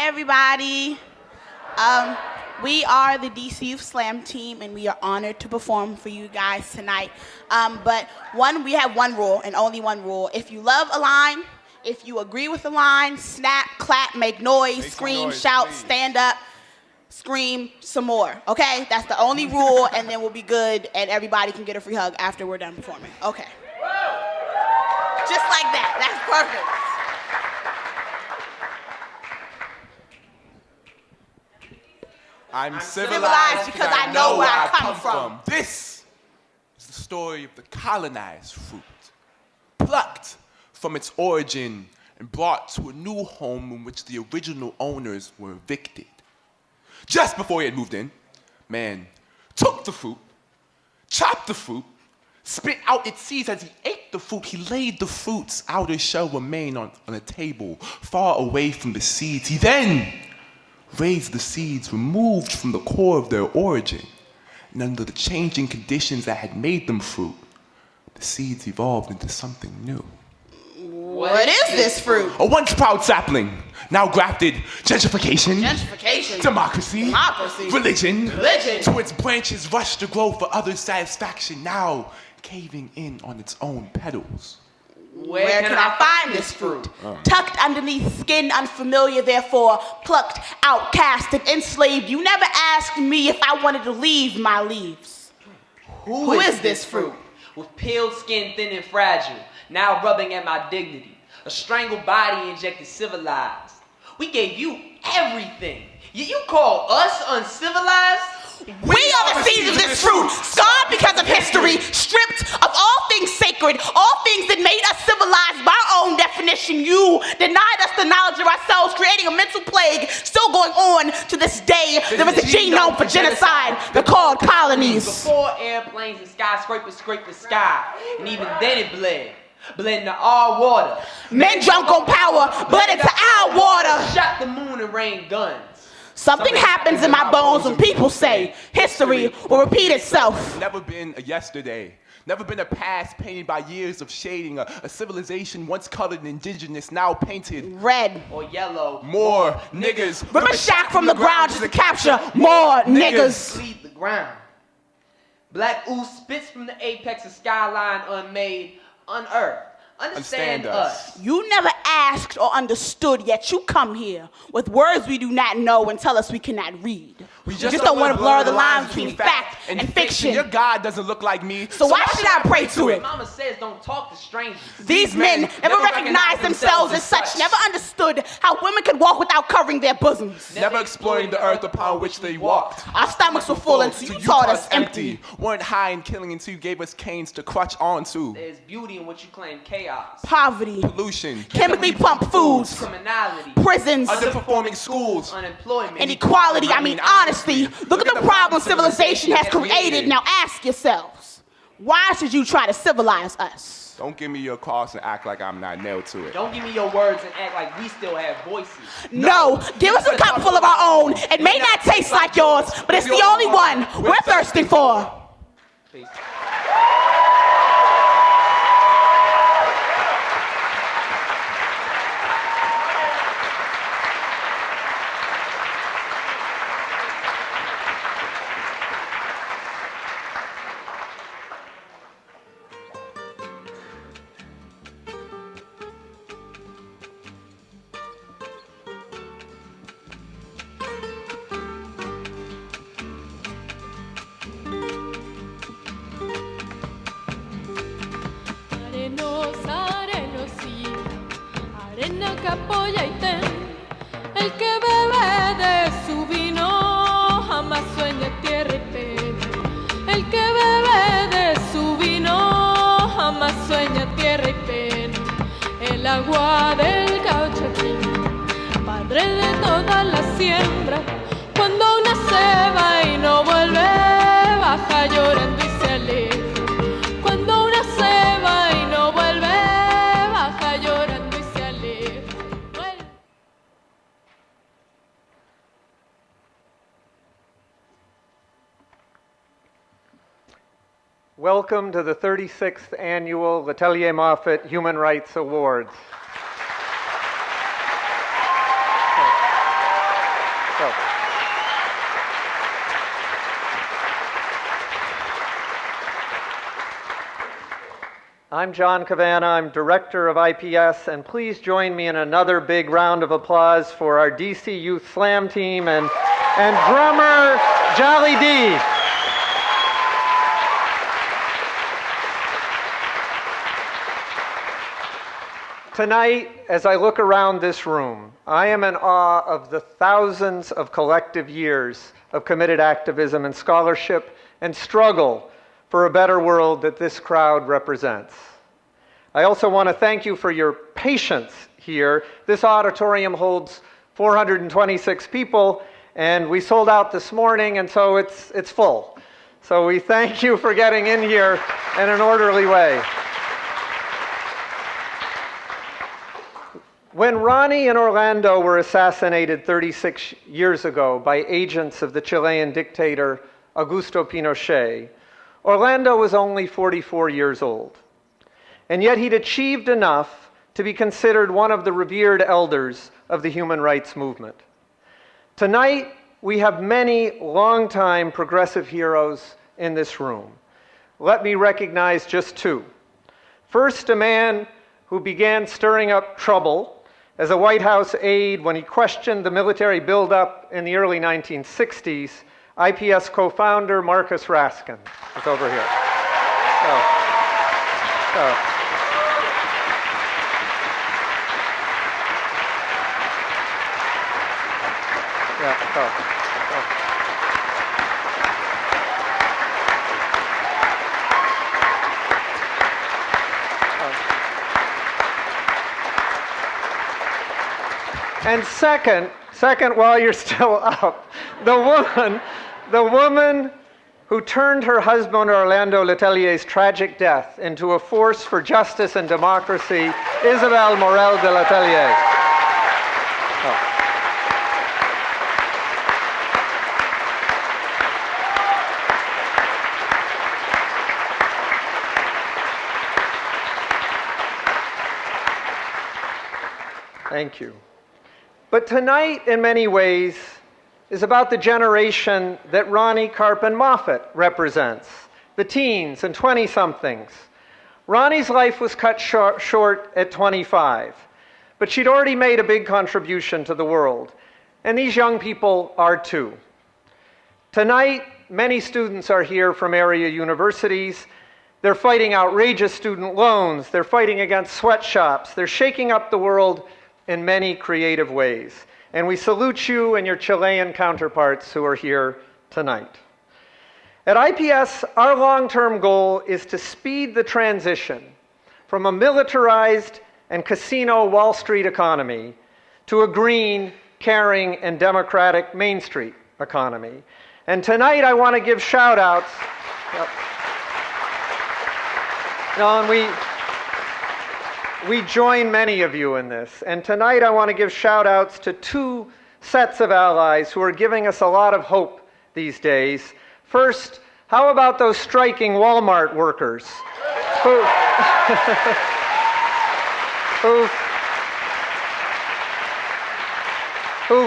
everybody. We are the DC Youth Slam team, and we are honored to perform for you guys tonight. We have one rule, and only one rule. If you love a line, if you agree with a line, snap, clap, make noise, scream, shout, please. Stand up, scream some more, okay? That's the only rule, and then we'll be good, and everybody can get a free hug after we're done performing. Okay. Just like that. That's perfect. I'm civilized because I know where I come from. This is the story of the colonized fruit, plucked from its origin and brought to a new home in which the original owners were evicted. Just before he had moved in, man took the fruit, chopped the fruit, spit out its seeds. As he ate the fruit, he laid the fruit's outer shell remain on a table far away from the seeds. He then raised the seeds removed from the core of their origin, and under the changing conditions that had made them fruit, the seeds evolved into something new. What is this fruit? A once proud sapling, now grafted. Gentrification. Democracy. Religion. To its branches rush to grow for others' satisfaction, now caving in on its own petals. Where can I find this fruit? Tucked underneath skin unfamiliar, therefore plucked, outcast, and enslaved. You never asked me if I wanted to leave my leaves. Who is this fruit? With peeled skin, thin and fragile, now rubbing at my dignity. A strangled body injected civilized. We gave you everything. You call us uncivilized? We are the seeds of this fruit, scarred because of history, stripped of all things sacred, all things that made us civilized by our own definition. You denied us the knowledge of ourselves, creating a mental plague still going on to this day. There was a genome for genocide. They're called colonies. Before airplanes and skyscrapers scraped the sky, and even then it bled into our water. Men drunk on power, bled into our water. Shot the moon and rained guns. Something happens in my bones when people say history will repeat itself. Never been a yesterday. Never been a past painted by years of shading. A civilization once colored indigenous, now painted red or yellow. More niggas. Rip a shack from the ground just to capture more niggas. Bleed the ground. Black ooze spits from the apex of skyline unmade, unearthed. Understand us. You never asked or understood, yet you come here with words we do not know and tell us we cannot read. We just don't want to blur the lines between fact and fiction. Your God doesn't look like me, so why should I pray to it? Mama says don't talk to strangers. These men never recognized themselves as such, never understood how women could walk without covering their bosoms. Never exploring the earth upon which they walked. Our stomachs were full until you taught us empty. Weren't high and killing until you gave us canes to crutch onto. There's beauty in what you claim chaos. Poverty. Pollution. Chemically pumped foods. Criminality. Prisons. Underperforming schools. Unemployment. Inequality. Honestly, look at the problem civilization has created. Now ask yourselves, why should you try to civilize us? Don't give me your cross and act like I'm not nailed to it. Don't give me your words and act like we still have voices. No, give us a cup full of our own. It may not taste like yours, but it's the only one we're thirsting for. Peace. agua del cauchachín, padre de toda la siembra. Cuando una se va y no vuelve, baja llorando y se aleja. Cuando una se va y no vuelve, baja llorando y se aleja. Welcome to the 36th Annual Letelier-Moffitt Human Rights Awards. Go. I'm John Cavanna. I'm director of IPS, and please join me in another big round of applause for our DC Youth Slam team and drummer Jolly D. Tonight, as I look around this room, I am in awe of the thousands of collective years of committed activism and scholarship and struggle for a better world that this crowd represents. I also want to thank you for your patience here. This auditorium holds 426 people, and we sold out this morning, and so it's full. So we thank you for getting in here in an orderly way. When Ronnie and Orlando were assassinated 36 years ago by agents of the Chilean dictator Augusto Pinochet, Orlando was only 44 years old. And yet he'd achieved enough to be considered one of the revered elders of the human rights movement. Tonight, we have many longtime progressive heroes in this room. Let me recognize just two. First, a man who began stirring up trouble as a White House aide when he questioned the military buildup in the early 1960s, IPS co-founder Marcus Raskin is over here. And second, while you're still up, the woman who turned her husband Orlando Letelier's tragic death into a force for justice and democracy, Isabel Morel de Letelier. Thank you. But tonight, in many ways, is about the generation that Ronnie Carpen-Moffitt represents, the teens and 20-somethings. Ronnie's life was cut short at 25, but she'd already made a big contribution to the world, and these young people are too. Tonight, many students are here from area universities. They're fighting outrageous student loans. They're fighting against sweatshops. They're shaking up the world in many creative ways. And we salute you and your Chilean counterparts who are here tonight. At IPS, our long-term goal is to speed the transition from a militarized and casino Wall Street economy to a green, caring, and democratic Main Street economy. And tonight I want to give shout-outs. We join many of you in this. And tonight I want to give shout-outs to two sets of allies who are giving us a lot of hope these days. First, how about those striking Walmart workers who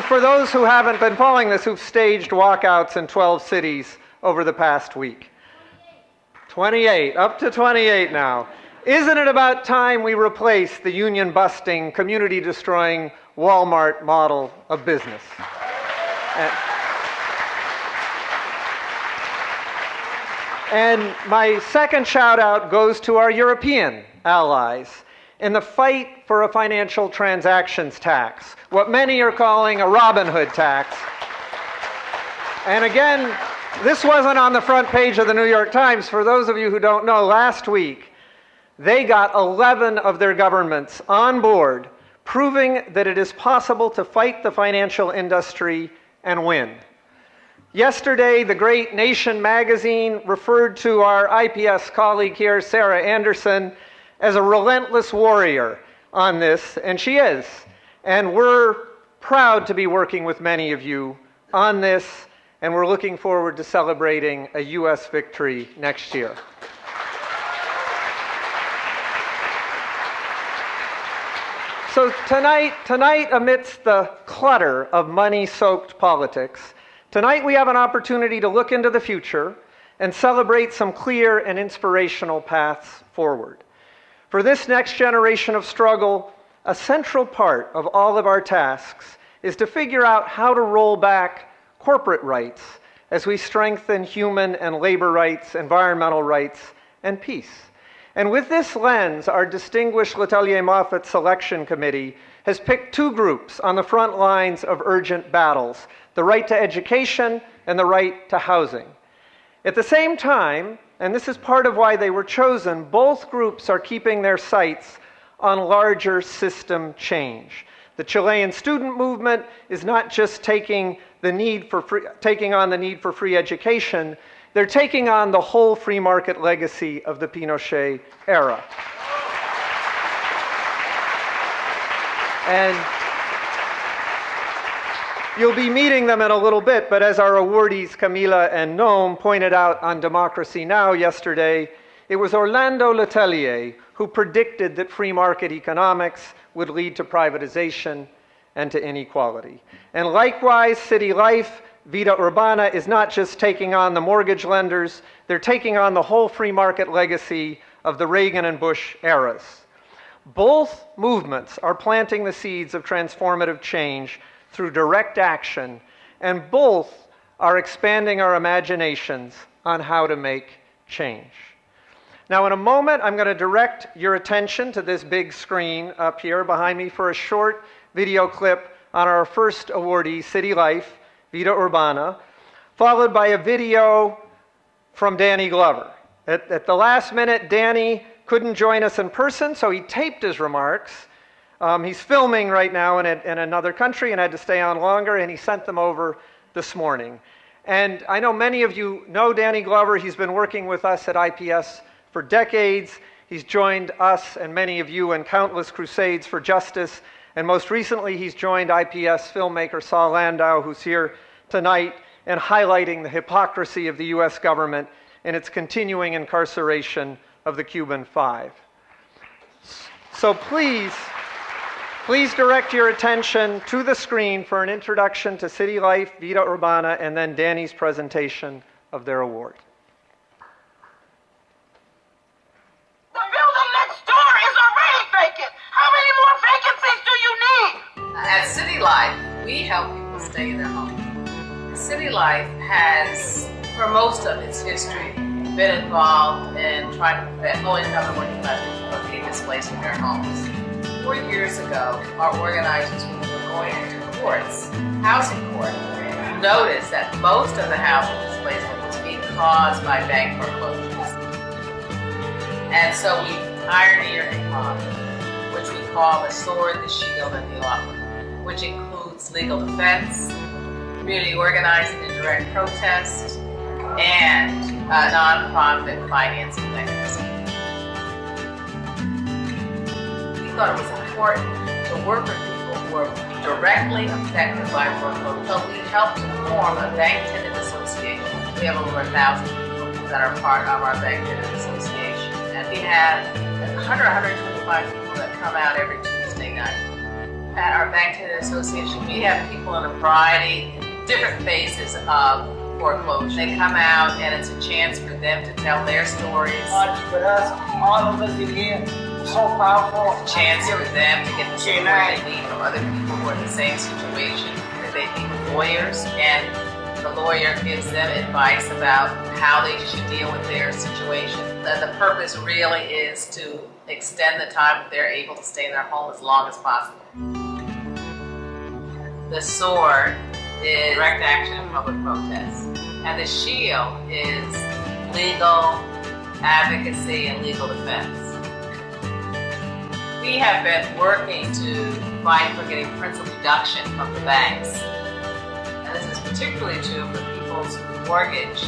for those who haven't been following this, who've staged walkouts in 12 cities over the past week. 28, up to 28 now. Isn't it about time we replace the union-busting, community-destroying Walmart model of business? And my second shout-out goes to our European allies in the fight for a financial transactions tax, what many are calling a Robin Hood tax. And again, this wasn't on the front page of the New York Times. For those of you who don't know, last week, they got 11 of their governments on board, proving that it is possible to fight the financial industry and win. Yesterday, the great Nation magazine referred to our IPS colleague here, Sarah Anderson, as a relentless warrior on this, and she is. And we're proud to be working with many of you on this, and we're looking forward to celebrating a U.S. victory next year. So tonight, amidst the clutter of money-soaked politics, tonight we have an opportunity to look into the future and celebrate some clear and inspirational paths forward. For this next generation of struggle, a central part of all of our tasks is to figure out how to roll back corporate rights as we strengthen human and labor rights, environmental rights, and peace. And with this lens, our distinguished Letelier-Moffitt selection committee has picked two groups on the front lines of urgent battles, the right to education and the right to housing. At the same time, and this is part of why they were chosen, both groups are keeping their sights on larger system change. The Chilean student movement is not just taking on the need for free education, they're taking on the whole free market legacy of the Pinochet era. And you'll be meeting them in a little bit, but as our awardees Camila and Noam pointed out on Democracy Now! Yesterday, it was Orlando Letelier who predicted that free market economics would lead to privatization and to inequality. And likewise, City Life, Vida Urbana is not just taking on the mortgage lenders, they're taking on the whole free market legacy of the Reagan and Bush eras. Both movements are planting the seeds of transformative change through direct action, and both are expanding our imaginations on how to make change. Now, in a moment, I'm going to direct your attention to this big screen up here behind me for a short video clip on our first awardee, City Life, Vida Urbana, followed by a video from Danny Glover. At the last minute, Danny couldn't join us in person, so he taped his remarks. He's filming right now in another country and had to stay on longer, and he sent them over this morning. And I know many of you know Danny Glover. He's been working with us at IPS for decades. He's joined us and many of you in countless crusades for justice. And most recently, he's joined IPS filmmaker Saul Landau, who's here tonight, and highlighting the hypocrisy of the US government and its continuing incarceration of the Cuban Five. So please direct your attention to the screen for an introduction to City Life, Vida Urbana, and then Danny's presentation of their award. The building next door is already vacant. How many more vacancies do you need? At City Life, we help people stay in their homes. City Life has, for most of its history, been involved in trying to prevent low-income and working-class people from being displaced from their homes. 4 years ago, our organizers, when we were going into courts, housing court, noticed that most of the housing displacement was being caused by bank foreclosures. And so we pioneered a model, which we call the sword, the shield, and the offer, which includes legal defense, community organizing and direct protest, and nonprofit financing mechanism. We thought it was important to work with people who are directly affected by foreclosure. So we helped to form a bank tenant association. We have over 1,000 people that are part of our bank tenant association. And we have 125 people that come out every Tuesday night. At our bank tenant association, we have people in a variety, different phases of foreclosure. They come out and it's a chance for them to tell their stories. With us, all of us in here, so powerful. It's a chance for them to get the support they need from other people who are in the same situation. They meet with lawyers, and the lawyer gives them advice about how they should deal with their situation. The purpose really is to extend the time that they're able to stay in their home as long as possible. The sword is direct action and public protest. And the shield is legal advocacy and legal defense. We have been working to fight for getting principal reduction from the banks. And this is particularly true for people whose mortgage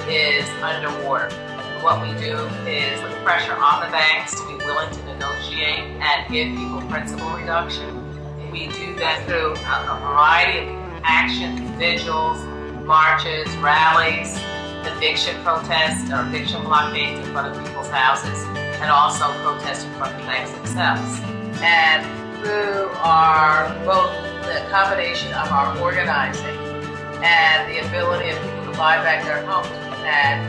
is underwater. And what we do is put pressure on the banks to be willing to negotiate and give people principal reduction. We do that through a variety of actions, vigils, marches, rallies, eviction protests or eviction blockades in front of people's houses, and also protests in front of the banks themselves. And who are both the combination of our organizing and the ability of people to buy back their homes. We've had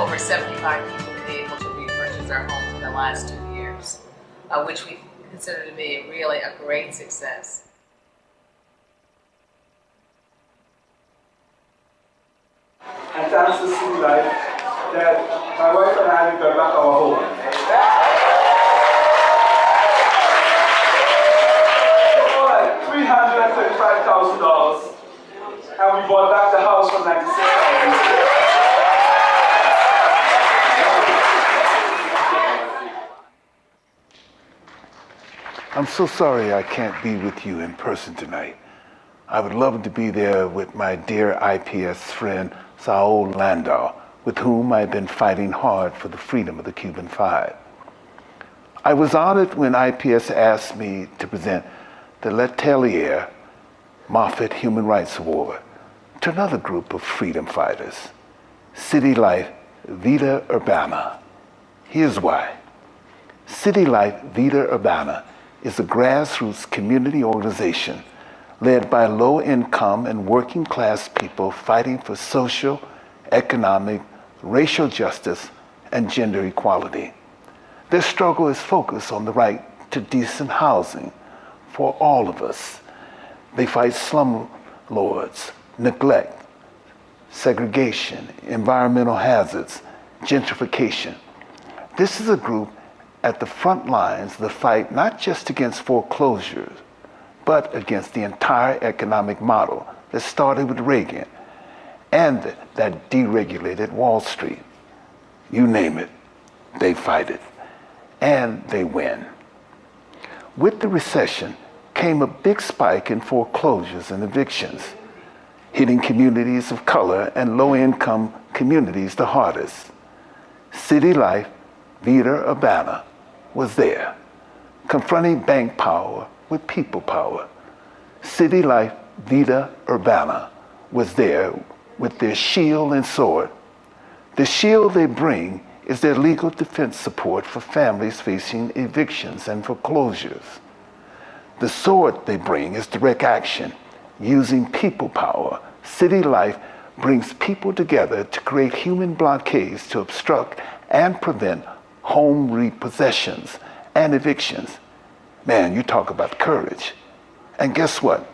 over 75 people be able to repurchase their homes in the last 2 years, which we consider to be really a great success. And thanks to City Life that my wife and I got back our home. For like $335,000, and we bought back the house for $96,000. I'm so sorry I can't be with you in person tonight. I would love to be there with my dear IPS friend, Saul Landau, with whom I've been fighting hard for the freedom of the Cuban Five. I was honored when IPS asked me to present the Letelier-Moffitt Human Rights Award to another group of freedom fighters, City Life Vida Urbana. Here's why. City Life Vida Urbana is a grassroots community organization led by low-income and working-class people fighting for social, economic, racial justice, and gender equality. Their struggle is focused on the right to decent housing for all of us. They fight slumlords, neglect, segregation, environmental hazards, gentrification. This is a group at the front lines of the fight not just against foreclosures, but against the entire economic model that started with Reagan and that deregulated Wall Street. You name it, they fight it, and they win. With the recession came a big spike in foreclosures and evictions, hitting communities of color and low-income communities the hardest. City Life Vida Urbana was there, confronting bank power with people power. City Life Vida Urbana was there with their shield and sword. The shield they bring is their legal defense support for families facing evictions and foreclosures. The sword they bring is direct action. Using people power, City Life brings people together to create human blockades to obstruct and prevent home repossessions and evictions. Man, you talk about courage. And guess what?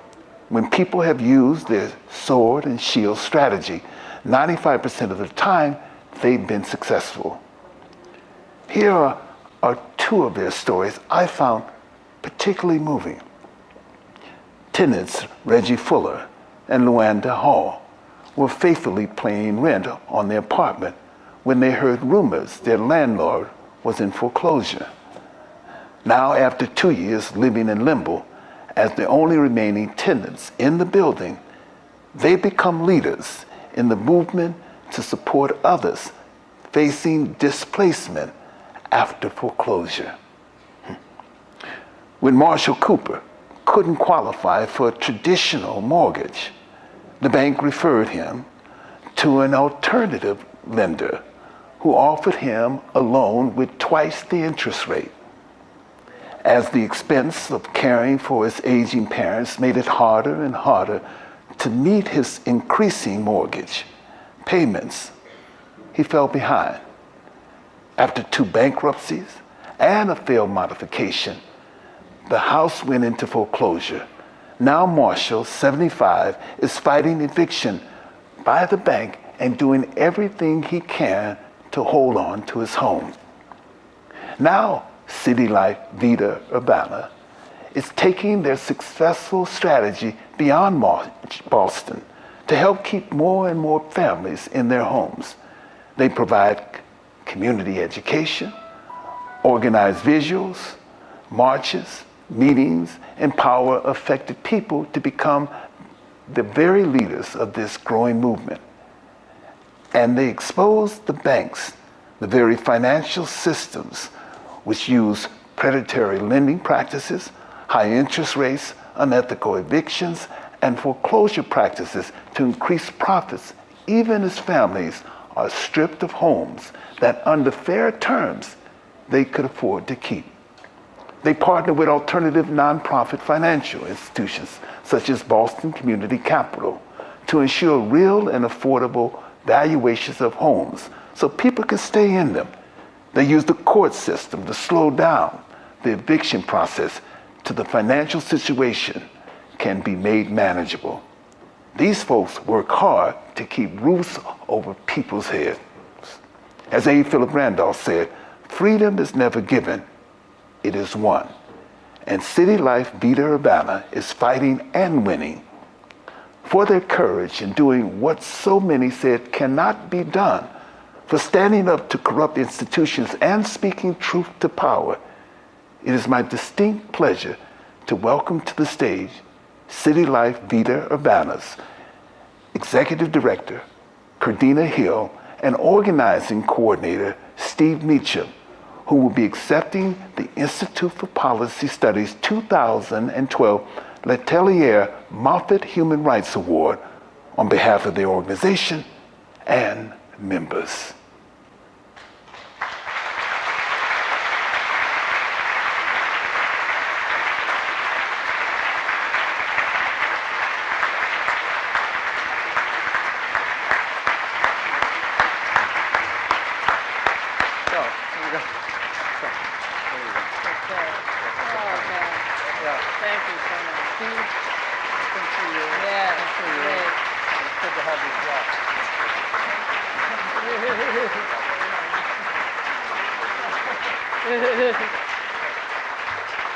When people have used their sword and shield strategy, 95% of the time, they've been successful. Here are two of their stories I found particularly moving. Tenants Reggie Fuller and Luanda Hall were faithfully paying rent on their apartment when they heard rumors their landlord was in foreclosure. Now, after 2 years living in limbo, as the only remaining tenants in the building, they become leaders in the movement to support others facing displacement after foreclosure. When Marshall Cooper couldn't qualify for a traditional mortgage, the bank referred him to an alternative lender who offered him a loan with twice the interest rate. As the expense of caring for his aging parents made it harder and harder to meet his increasing mortgage payments, he fell behind. After 2 bankruptcies and a failed modification, the house went into foreclosure. Now Marshall, 75, is fighting eviction by the bank and doing everything he can to hold on to his home. Now, City Life Vida Urbana is taking their successful strategy beyond Boston to help keep more and more families in their homes. They provide community education, organize visuals, marches, meetings, empower affected people to become the very leaders of this growing movement. And they expose the banks, the very financial systems which use predatory lending practices, high interest rates, unethical evictions, and foreclosure practices to increase profits, even as families are stripped of homes that under fair terms they could afford to keep. They partner with alternative nonprofit financial institutions such as Boston Community Capital to ensure real and affordable valuations of homes so people can stay in them. They use the court system to slow down the eviction process till the financial situation can be made manageable. These folks work hard to keep roofs over people's heads. As A. Philip Randolph said, freedom is never given, it is won. And City Life Vida Urbana is fighting and winning for their courage in doing what so many said cannot be done, for standing up to corrupt institutions and speaking truth to power. It is my distinct pleasure to welcome to the stage City Life Vida Urbana's Executive Director, Cardina Hill, and Organizing Coordinator, Steve Meacham, who will be accepting the Institute for Policy Studies 2012 Letelier-Moffitt Human Rights Award on behalf of the organization and members.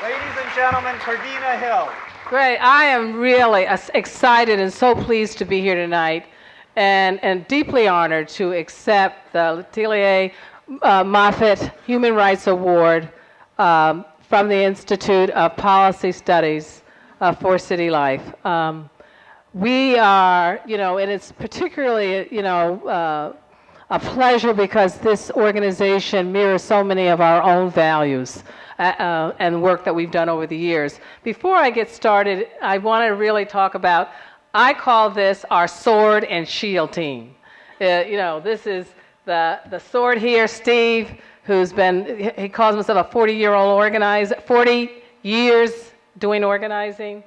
Ladies and gentlemen, Cardina Hill. Great. I am really excited and so pleased to be here tonight and deeply honored to accept the Letelier-Moffitt Human Rights Award from the Institute of Policy Studies for City Life. We are, and it's particularly, a pleasure because this organization mirrors so many of our own values and work that we've done over the years. Before I get started, I want to really talk about, I call this our sword and shield team. This is the sword here, Steve, he calls himself a 40-year-old organizer, 40 years doing organizing.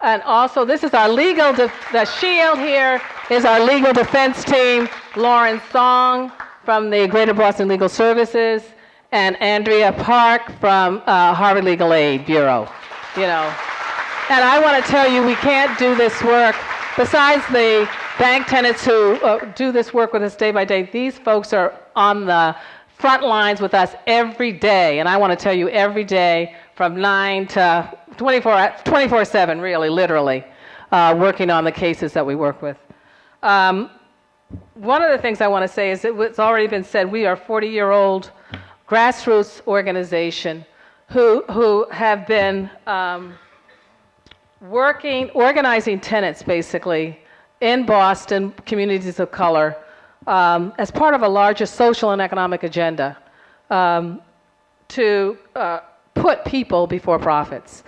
And also, this is our the shield here is our legal defense team, Lauren Song from the Greater Boston Legal Services, and Andrea Park from Harvard Legal Aid Bureau, And I want to tell you, we can't do this work, besides the bank tenants who do this work with us day by day, these folks are on the front lines with us every day. And I want to tell you, every day from 9 to 24/7, really, literally, working on the cases that we work with. One of the things I want to say is that it's already been said, we are a 40-year-old grassroots organization who have been organizing tenants, basically, in Boston, communities of color, as part of a larger social and economic agenda to put people before profits.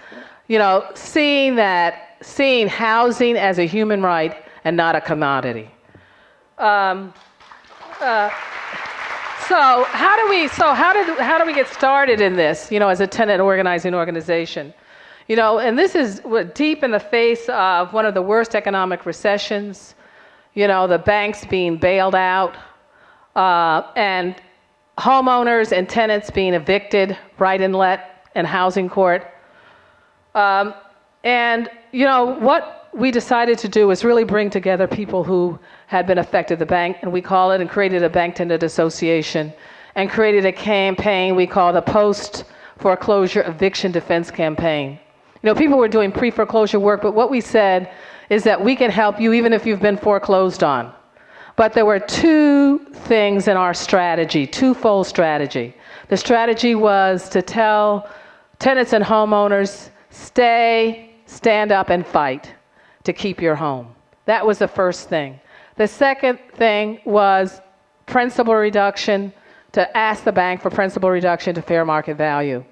Seeing housing as a human right and not a commodity. So how do we get started in this? As a tenant organizing organization. And this is deep in the face of one of the worst economic recessions. The banks being bailed out, and homeowners and tenants being evicted right and let in housing court. What we decided to do is really bring together people who had been affected, and we call it, and created a bank tenant association, and created a campaign we call the Post-Foreclosure Eviction Defense Campaign. People were doing pre-foreclosure work, but what we said is that we can help you even if you've been foreclosed on. But there were two things in our strategy, twofold strategy. The strategy was to tell tenants and homeowners, stand up and fight to keep your home. That was the first thing. The second thing was principal reduction, to ask the bank for principal reduction to fair market value.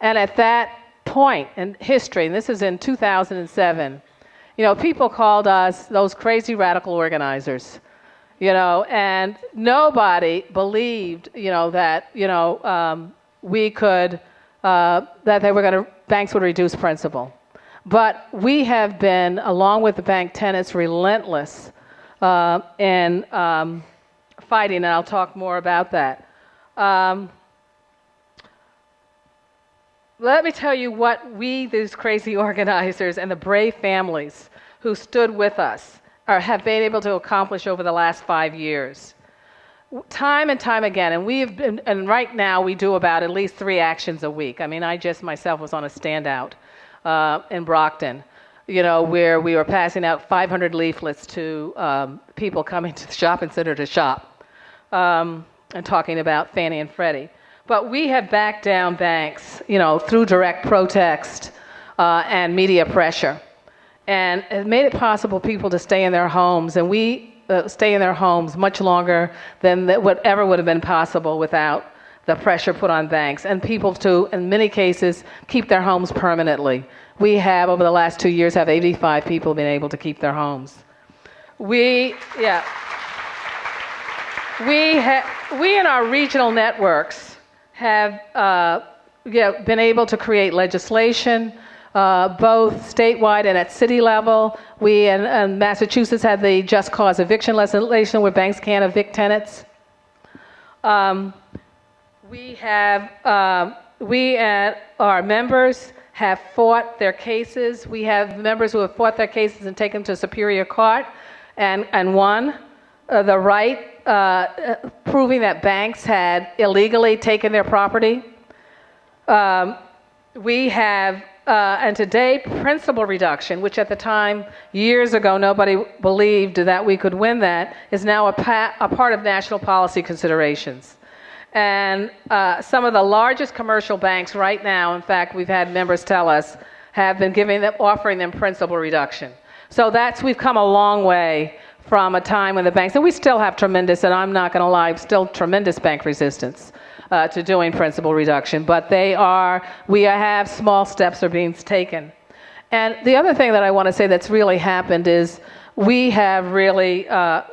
And at that point in history, and this is in 2007, people called us those crazy radical organizers, and nobody believed, that, we could that banks would reduce principal. But we have been, along with the bank tenants, relentless in fighting, and I'll talk more about that. Let me tell you what these crazy organizers and the brave families who stood with us have been able to accomplish over the last 5 years. Time and time again, and right now we do about at least 3 actions a week. I mean, I just myself was on a standout in Brockton, where we were passing out 500 leaflets to people coming to the shopping center to shop, and talking about Fannie and Freddie. But we have backed down banks, through direct protest and media pressure, and it made it possible for people to stay in their homes, and we stay in their homes much longer than whatever would have been possible without the pressure put on banks, and people to, in many cases, keep their homes permanently. We have, over the last 2 years, have 85 people been able to keep their homes. We in our regional networks have been able to create legislation, both statewide and at city level. We in Massachusetts had the just cause eviction legislation where banks can't evict tenants. We and our members have fought their cases. We have members who have fought their cases and taken them to Superior Court and won the right, proving that banks had illegally taken their property. We have, and today, principal reduction, which at the time, years ago, nobody believed that we could win that, is now a part of national policy considerations. And some of the largest commercial banks right now, in fact, we've had members tell us, have been offering them principal reduction. So we've come a long way from a time when the banks, and we still have tremendous, and I'm not going to lie, still tremendous bank resistance to doing principal reduction, but we have small steps are being taken. And the other thing that I want to say that's really happened is we have really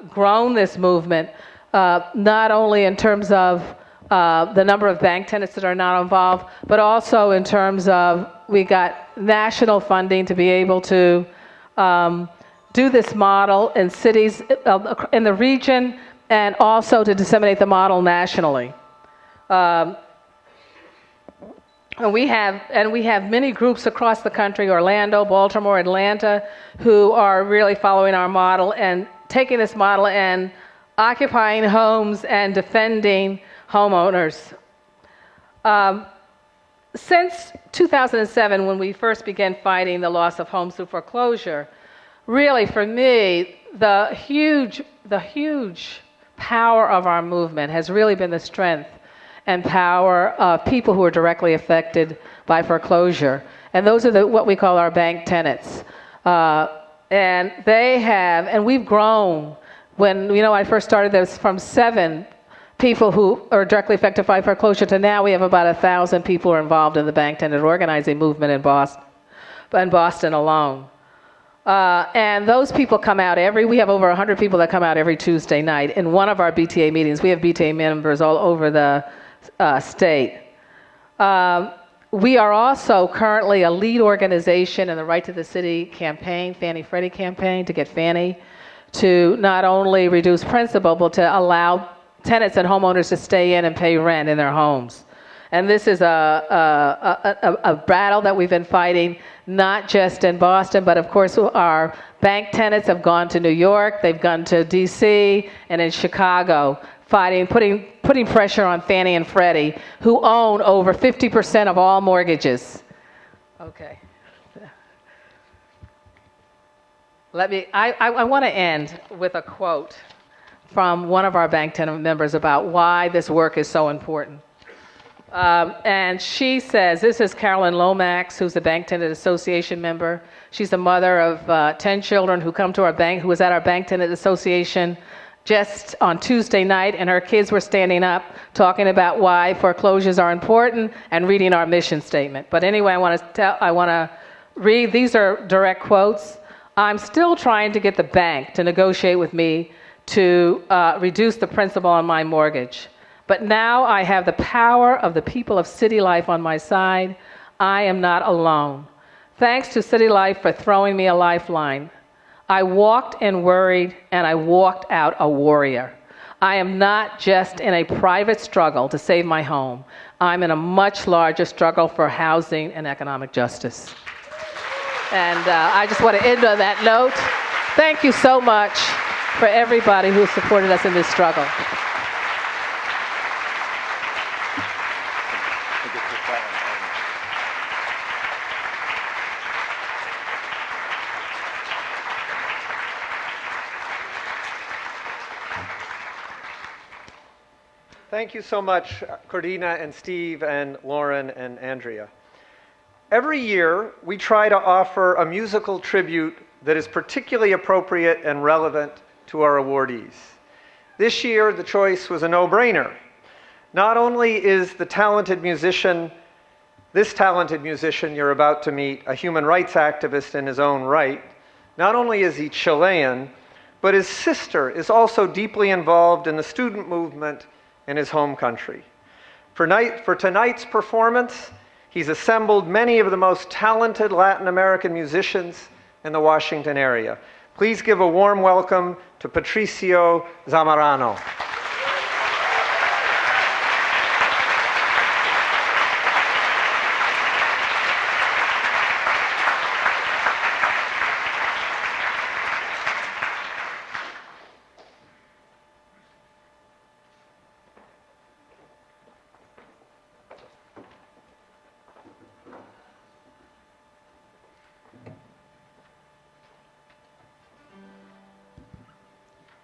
grown this movement, not only in terms of the number of bank tenants that are now involved, but also in terms of we got national funding to be able to do this model in cities in the region, and also to disseminate the model nationally. And we have many groups across the country, Orlando, Baltimore, Atlanta, who are really following our model and taking this model and occupying homes and defending homeowners. Since 2007, when we first began fighting the loss of homes through foreclosure, really, for me, the huge power of our movement has really been the strength and power of people who are directly affected by foreclosure. And those are what we call our bank tenants. And we've grown. When, I first started this from 7 people who are directly affected by foreclosure to now we have about 1,000 people who are involved in the bank tenant organizing movement in Boston alone. And those people come out we have over 100 people that come out every Tuesday night in one of our BTA meetings. We have BTA members all over the state. We are also currently a lead organization in the Right to the City campaign, Fannie Freddie campaign, to get Fannie to not only reduce principal, but to allow tenants and homeowners to stay in and pay rent in their homes. And this is a battle that we've been fighting, not just in Boston, but of course our bank tenants have gone to New York, they've gone to DC, and in Chicago, fighting, putting pressure on Fannie and Freddie, who own over 50% of all mortgages. Okay. I want to end with a quote from one of our bank tenant members about why this work is so important. And she says, this is Carolyn Lomax, who's a Bank Tenant Association member. She's the mother of 10 children who come to our bank, who was at our Bank Tenant Association just on Tuesday night, and her kids were standing up talking about why foreclosures are important and reading our mission statement. But anyway, I want to read, these are direct quotes. I'm still trying to get the bank to negotiate with me to reduce the principal on my mortgage. But now I have the power of the people of City Life on my side. I am not alone. Thanks to City Life for throwing me a lifeline. I walked in worried, and I walked out a warrior. I am not just in a private struggle to save my home. I'm in a much larger struggle for housing and economic justice. And I just want to end on that note. Thank you so much for everybody who supported us in this struggle. Thank you so much, Cordina and Steve and Lauren and Andrea. Every year, we try to offer a musical tribute that is particularly appropriate and relevant to our awardees. This year, the choice was a no-brainer. Not only is this talented musician you're about to meet a human rights activist in his own right, not only is he Chilean, but his sister is also deeply involved in the student movement in his home country. For tonight's performance, he's assembled many of the most talented Latin American musicians in the Washington area. Please give a warm welcome to Patricio Zamorano.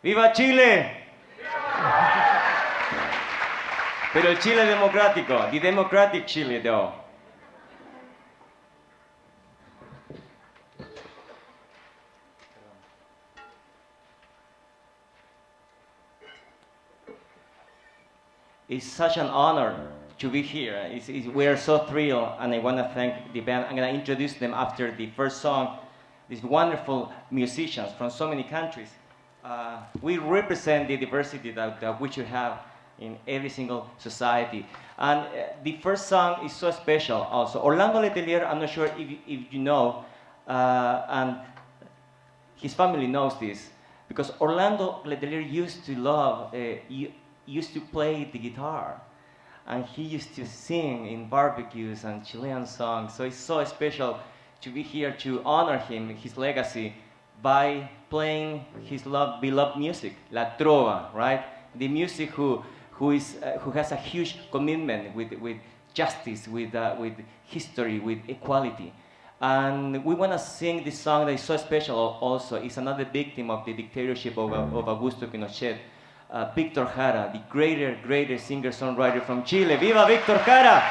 ¡Viva Chile! Pero el Chile democrático, the democratic Chile though. It's such an honor to be here. We are so thrilled, and I want to thank the band. I'm going to introduce them after the first song. These wonderful musicians from so many countries. We represent the diversity that we should have in every single society. And the first song is so special also. Orlando Letelier, I'm not sure if you know, and his family knows this, because Orlando Letelier used to play the guitar. And he used to sing in barbecues and Chilean songs. So it's so special to be here to honor him, his legacy, by playing his beloved music, La Trova, right? The music who has a huge commitment with justice, with history, with equality. And we want to sing this song that is so special also. It's another victim of the dictatorship of Augusto Pinochet, Víctor Jara, the greater singer-songwriter from Chile. ¡Viva Víctor Jara!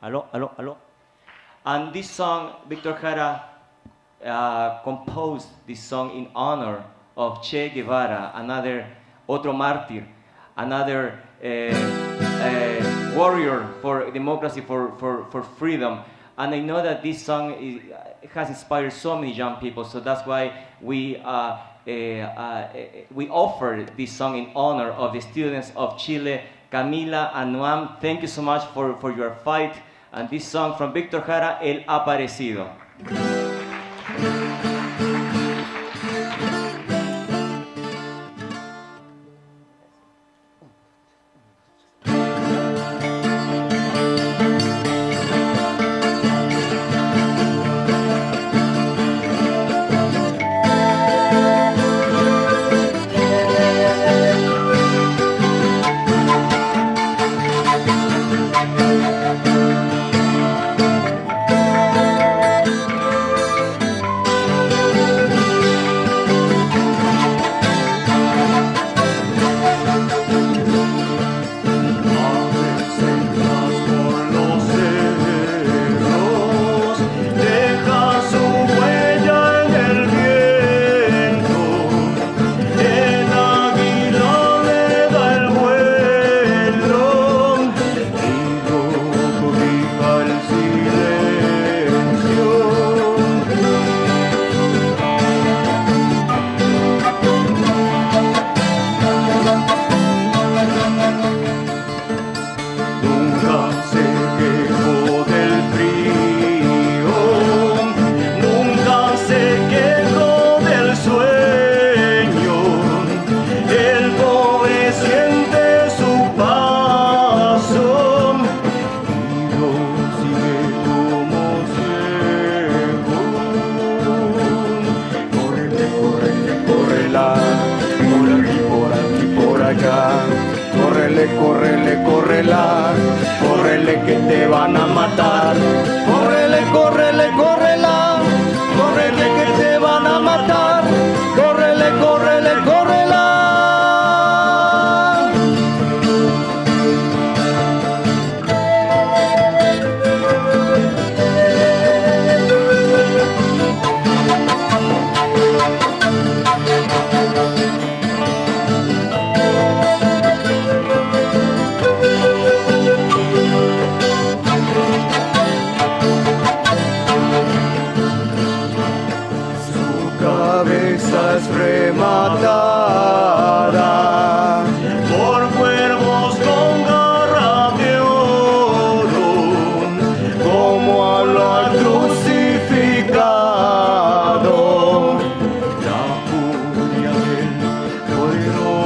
Hello. And this song, Víctor Jara composed this song in honor of Che Guevara, otro mártir, another warrior for democracy, for freedom. And I know that this song has inspired so many young people, so that's why we offered this song in honor of the students of Chile, Camila and Noam. Thank you so much for your fight. And this song from Víctor Jara, El Aparecido. córrela, córrele que te van a matar. Córrele, córrele, córrela, córrele que te van a matar. Córrele, córrele, córrela. Cabezas rematada por cuervos con garra de oro, como lo ha crucificado la furia del poderoso.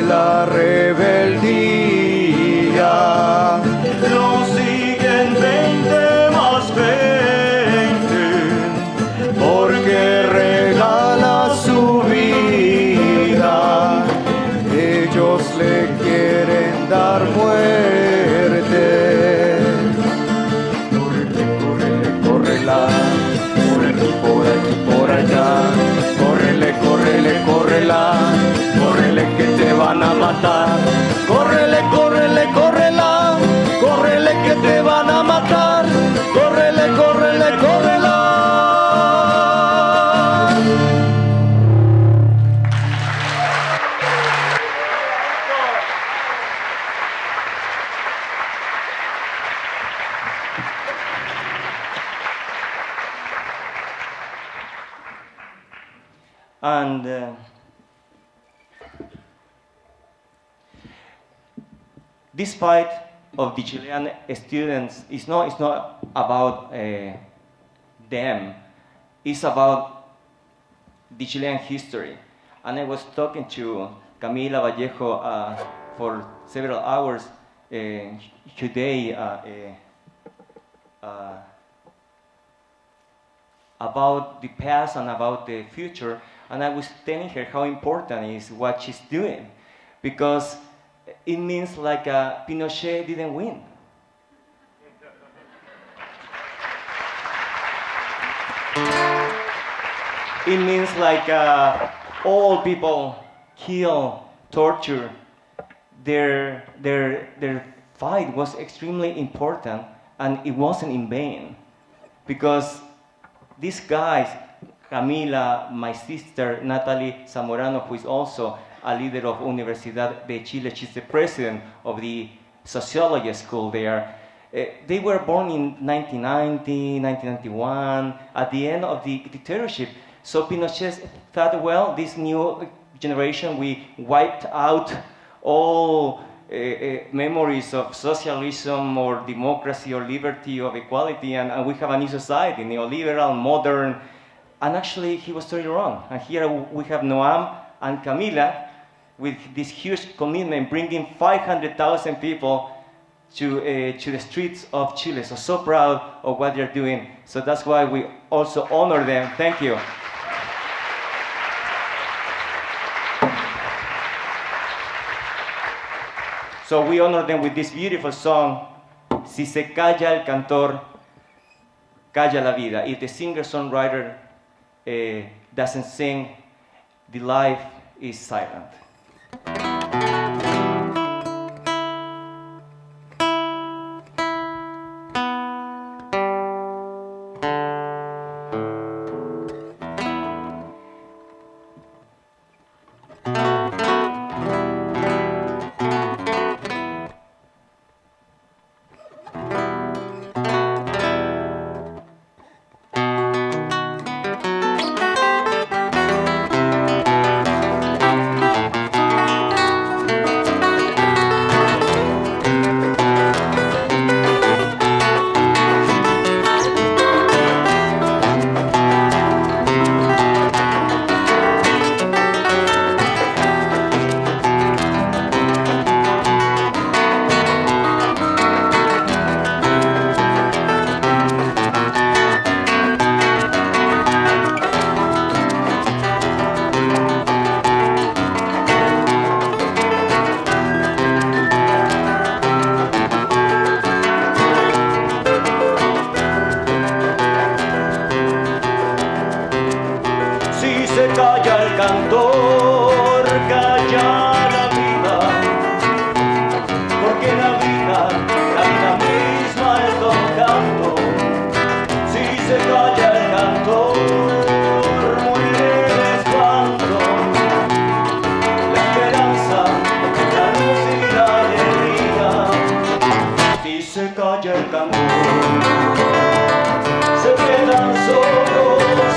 La rebeldía lo siguen 20 más 20 porque regala su vida. Ellos le quieren dar muerte. Córrele, córrele, córrela, córrele por aquí, por allá. Córrele, córrele, córrela, córrele que te van a matar. Córrele, córrele, córrela, córrele que te van a matar. Córrele, córrele, córrela. And this fight of the Chilean students is not about them. It's about the Chilean history. And I was talking to Camila Vallejo for several hours today about the past and about the future. And I was telling her how important is what she's doing, because it means like Pinochet didn't win. It means like all people kill, torture. Their fight was extremely important, and it wasn't in vain, because these guys, Camila, my sister Natalie Zamorano, who is also a leader of Universidad de Chile, she's the president of the sociology school there. They were born in 1990, 1991, at the end of the dictatorship. So Pinochet thought, well, this new generation, we wiped out all memories of socialism or democracy or liberty or equality, and we have a new society, neoliberal, modern. And actually, he was totally wrong. And here we have Noam and Camila with this huge commitment, bringing 500,000 people to the streets of Chile. So proud of what they're doing. So that's why we also honor them. Thank you. So we honor them with this beautiful song, Si se calla el cantor, calla la vida. If the singer-songwriter doesn't sing, the life is silent. se calla el cantor, muere el espanto, la esperanza, la luz y la alegría. Si se calla el cantor, se quedan solos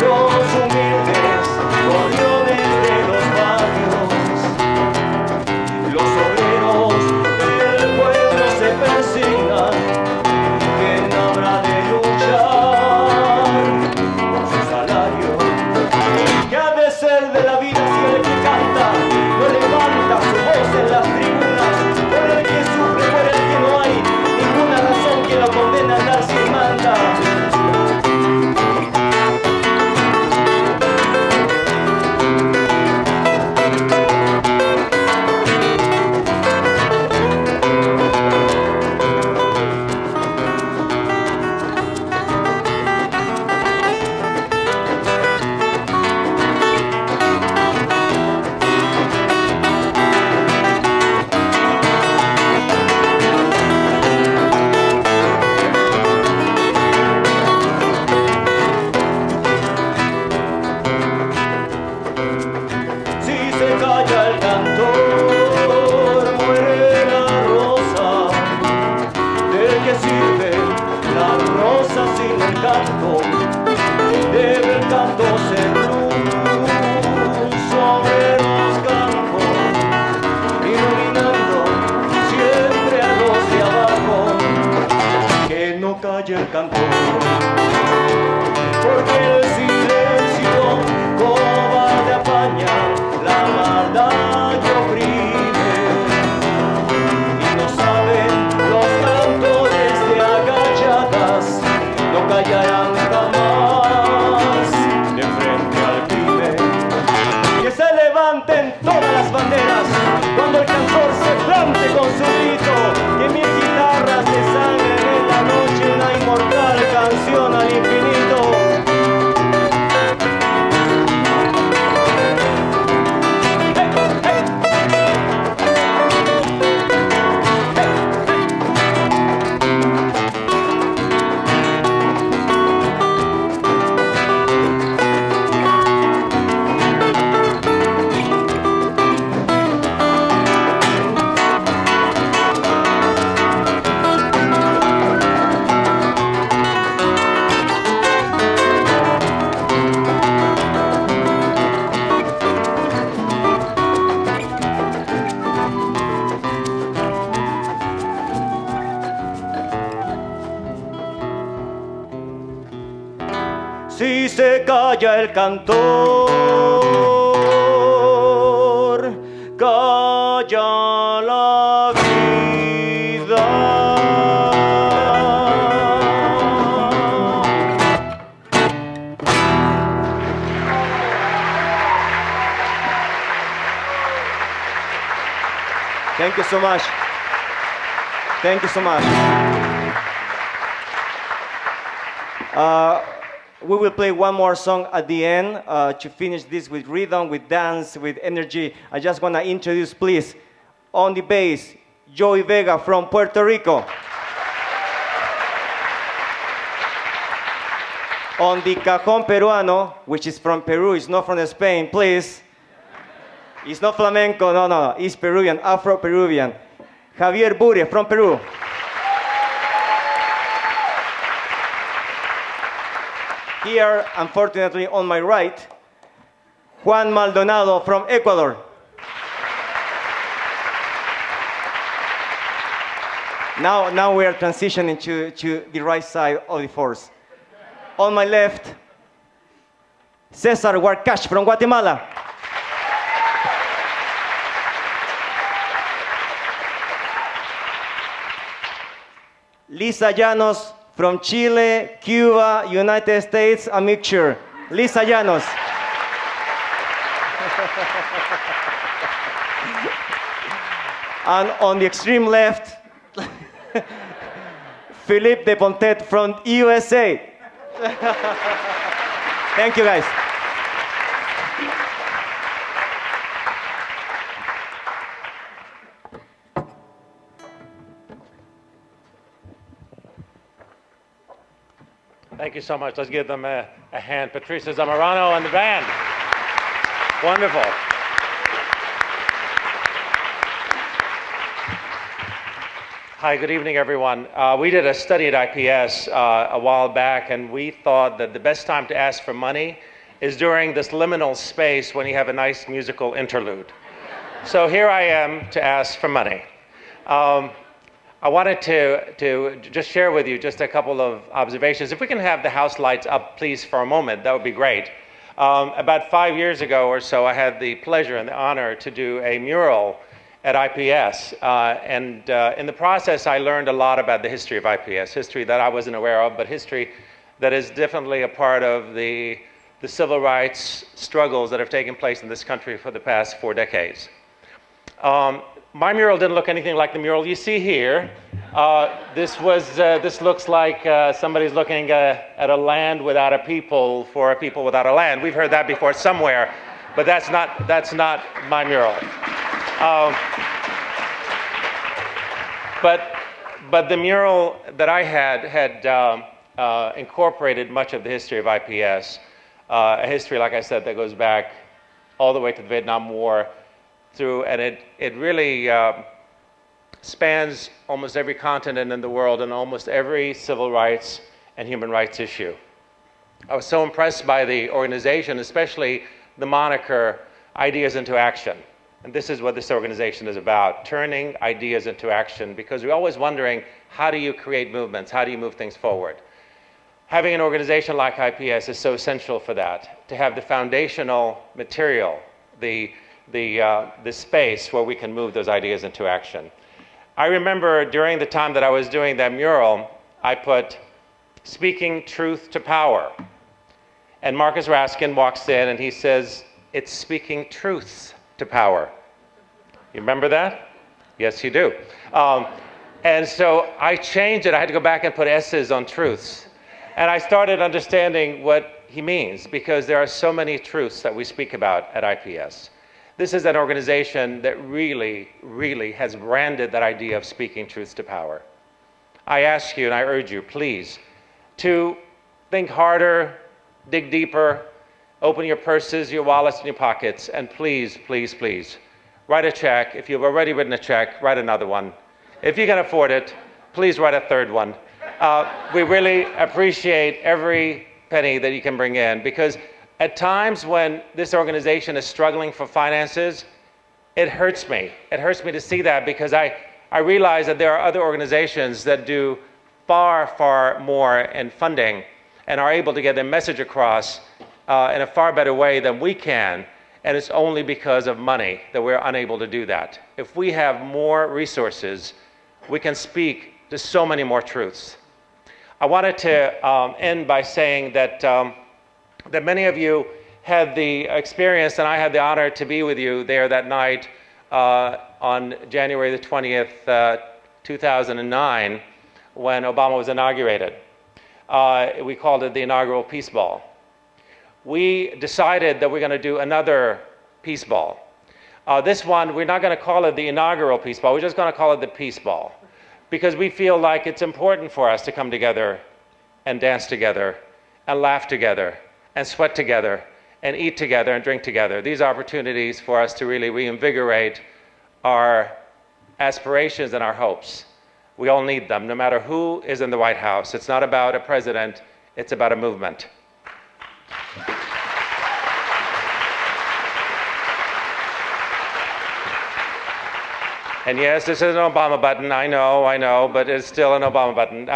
los humildes gorriones de los barrios. Los obreros del pueblo se persignan. ¿Quién habrá de luchar por su salario? ¿Qué ha de ser de la vida si el que canta no levanta su voz en las tribunas? Por el que sufre, por el que no hay ninguna razón que lo condene a andar sin manda. Si se calla el cantor, calla la vida. Thank you so much. Thank you so much. We will play one more song at the end to finish this with rhythm, with dance, with energy. I just want to introduce, please, on the bass, Joey Vega from Puerto Rico. On the cajón peruano, which is from Peru, it's not from Spain, please. It's not flamenco, no, it's Peruvian, Afro-Peruvian. Javier Bure from Peru. Here, unfortunately, on my right, Juan Maldonado from Ecuador. Now we are transitioning to the right side of the force. On my left, Cesar Huarcash from Guatemala. Lisa Llanos from Chile, Cuba, United States, a mixture. Lisa Llanos. And on the extreme left, Philippe de Pontet from USA. Thank you, guys. Thank you so much. Let's give them a hand. Patricia Zamorano and the band. Wonderful. Hi, good evening, everyone. We did a study at IPS a while back, and we thought that the best time to ask for money is during this liminal space when you have a nice musical interlude. So here I am to ask for money. I wanted to just share with you just a couple of observations. If we can have the house lights up, please, for a moment, that would be great. About 5 years ago or so, I had the pleasure and the honor to do a mural at IPS. In the process, I learned a lot about the history of IPS, history that I wasn't aware of, but history that is definitely a part of the civil rights struggles that have taken place in this country for the past 4 decades. My mural didn't look anything like the mural you see here. This looks like somebody's looking at a land without a people for a people without a land. We've heard that before somewhere, but that's not my mural. But the mural that I had incorporated much of the history of IPS, a history, like I said, that goes back all the way to the Vietnam War, and it really spans almost every continent in the world and almost every civil rights and human rights issue. I was so impressed by the organization, especially the moniker Ideas into Action. And this is what this organization is about, turning ideas into action, because we're always wondering, how do you create movements? How do you move things forward? Having an organization like IPS is so essential for that, to have the foundational material, the space where we can move those ideas into action. I remember during the time that I was doing that mural, I put "Speaking Truth to Power." And Marcus Raskin walks in and he says, "It's speaking truths to power." You remember that? Yes, you do. And so I changed it. I had to go back and put S's on truths. And I started understanding what he means, because there are so many truths that we speak about at IPS. This is an organization that really, really has branded that idea of speaking truths to power. I ask you and I urge you, please, to think harder, dig deeper, open your purses, your wallets, and your pockets, and please, please, please, write a check. If you've already written a check, write another one. If you can afford it, please write a third one. We really appreciate every penny that you can bring in, because at times when this organization is struggling for finances, it hurts me. It hurts me to see that, because I realize that there are other organizations that do far, far more in funding and are able to get their message across in a far better way than we can, and it's only because of money that we're unable to do that. If we have more resources, we can speak to so many more truths. I wanted to end by saying that that many of you had the experience, and I had the honor to be with you there that night on January the 20th, 2009, when Obama was inaugurated. We called it the inaugural Peace Ball. We decided that we're going to do another Peace Ball. This one, we're not going to call it the inaugural Peace Ball. We're just going to call it the Peace Ball, because we feel like it's important for us to come together and dance together and laugh together and sweat together and eat together and drink together. These are opportunities for us to really reinvigorate our aspirations and our hopes. We all need them, no matter who is in the White House. It's not about a president, it's about a movement. And yes, this is an Obama button, I know, but it's still an Obama button.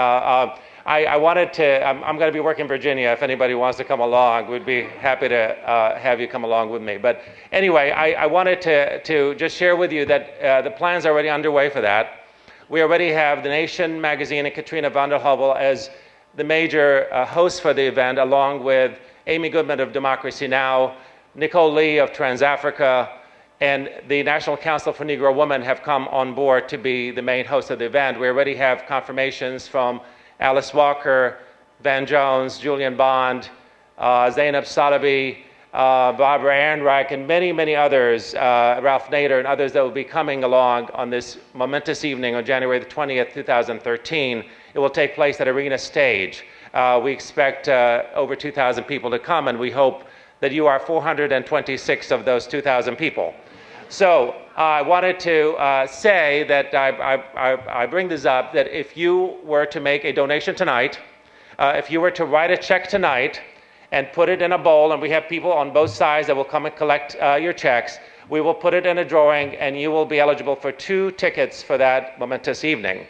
I wanted to, I'm going to be working in Virginia. If anybody wants to come along, we'd be happy to have you come along with me. But anyway, I wanted to just share with you that the plan's are already underway for that. We already have The Nation magazine and Katrina van der Heuvel as the major hosts for the event, along with Amy Goodman of Democracy Now!, Nicole Lee of Trans-Africa, and the National Council for Negro Women have come on board to be the main host of the event. We already have confirmations from Alice Walker, Van Jones, Julian Bond, Zainab Salabi, Barbara Ehrenreich, and many, many others, Ralph Nader and others that will be coming along on this momentous evening on January the 20th, 2013. It will take place at Arena Stage. We expect over 2,000 people to come, and we hope that you are 426 of those 2,000 people. So I wanted to say that I bring this up, that if you were to make a donation tonight, if you were to write a check tonight and put it in a bowl, and we have people on both sides that will come and collect your checks, we will put it in a drawing, and you will be eligible for 2 tickets for that momentous evening.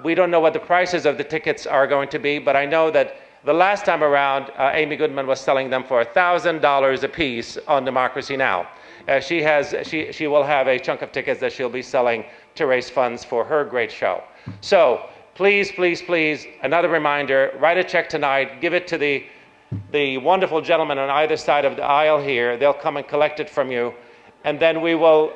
We don't know what the prices of the tickets are going to be, but I know that the last time around, Amy Goodman was selling them for $1,000 a piece on Democracy Now! She will have a chunk of tickets that she'll be selling to raise funds for her great show. So please, please, please, another reminder, write a check tonight, give it to the wonderful gentlemen on either side of the aisle here. They'll come and collect it from you, and then we will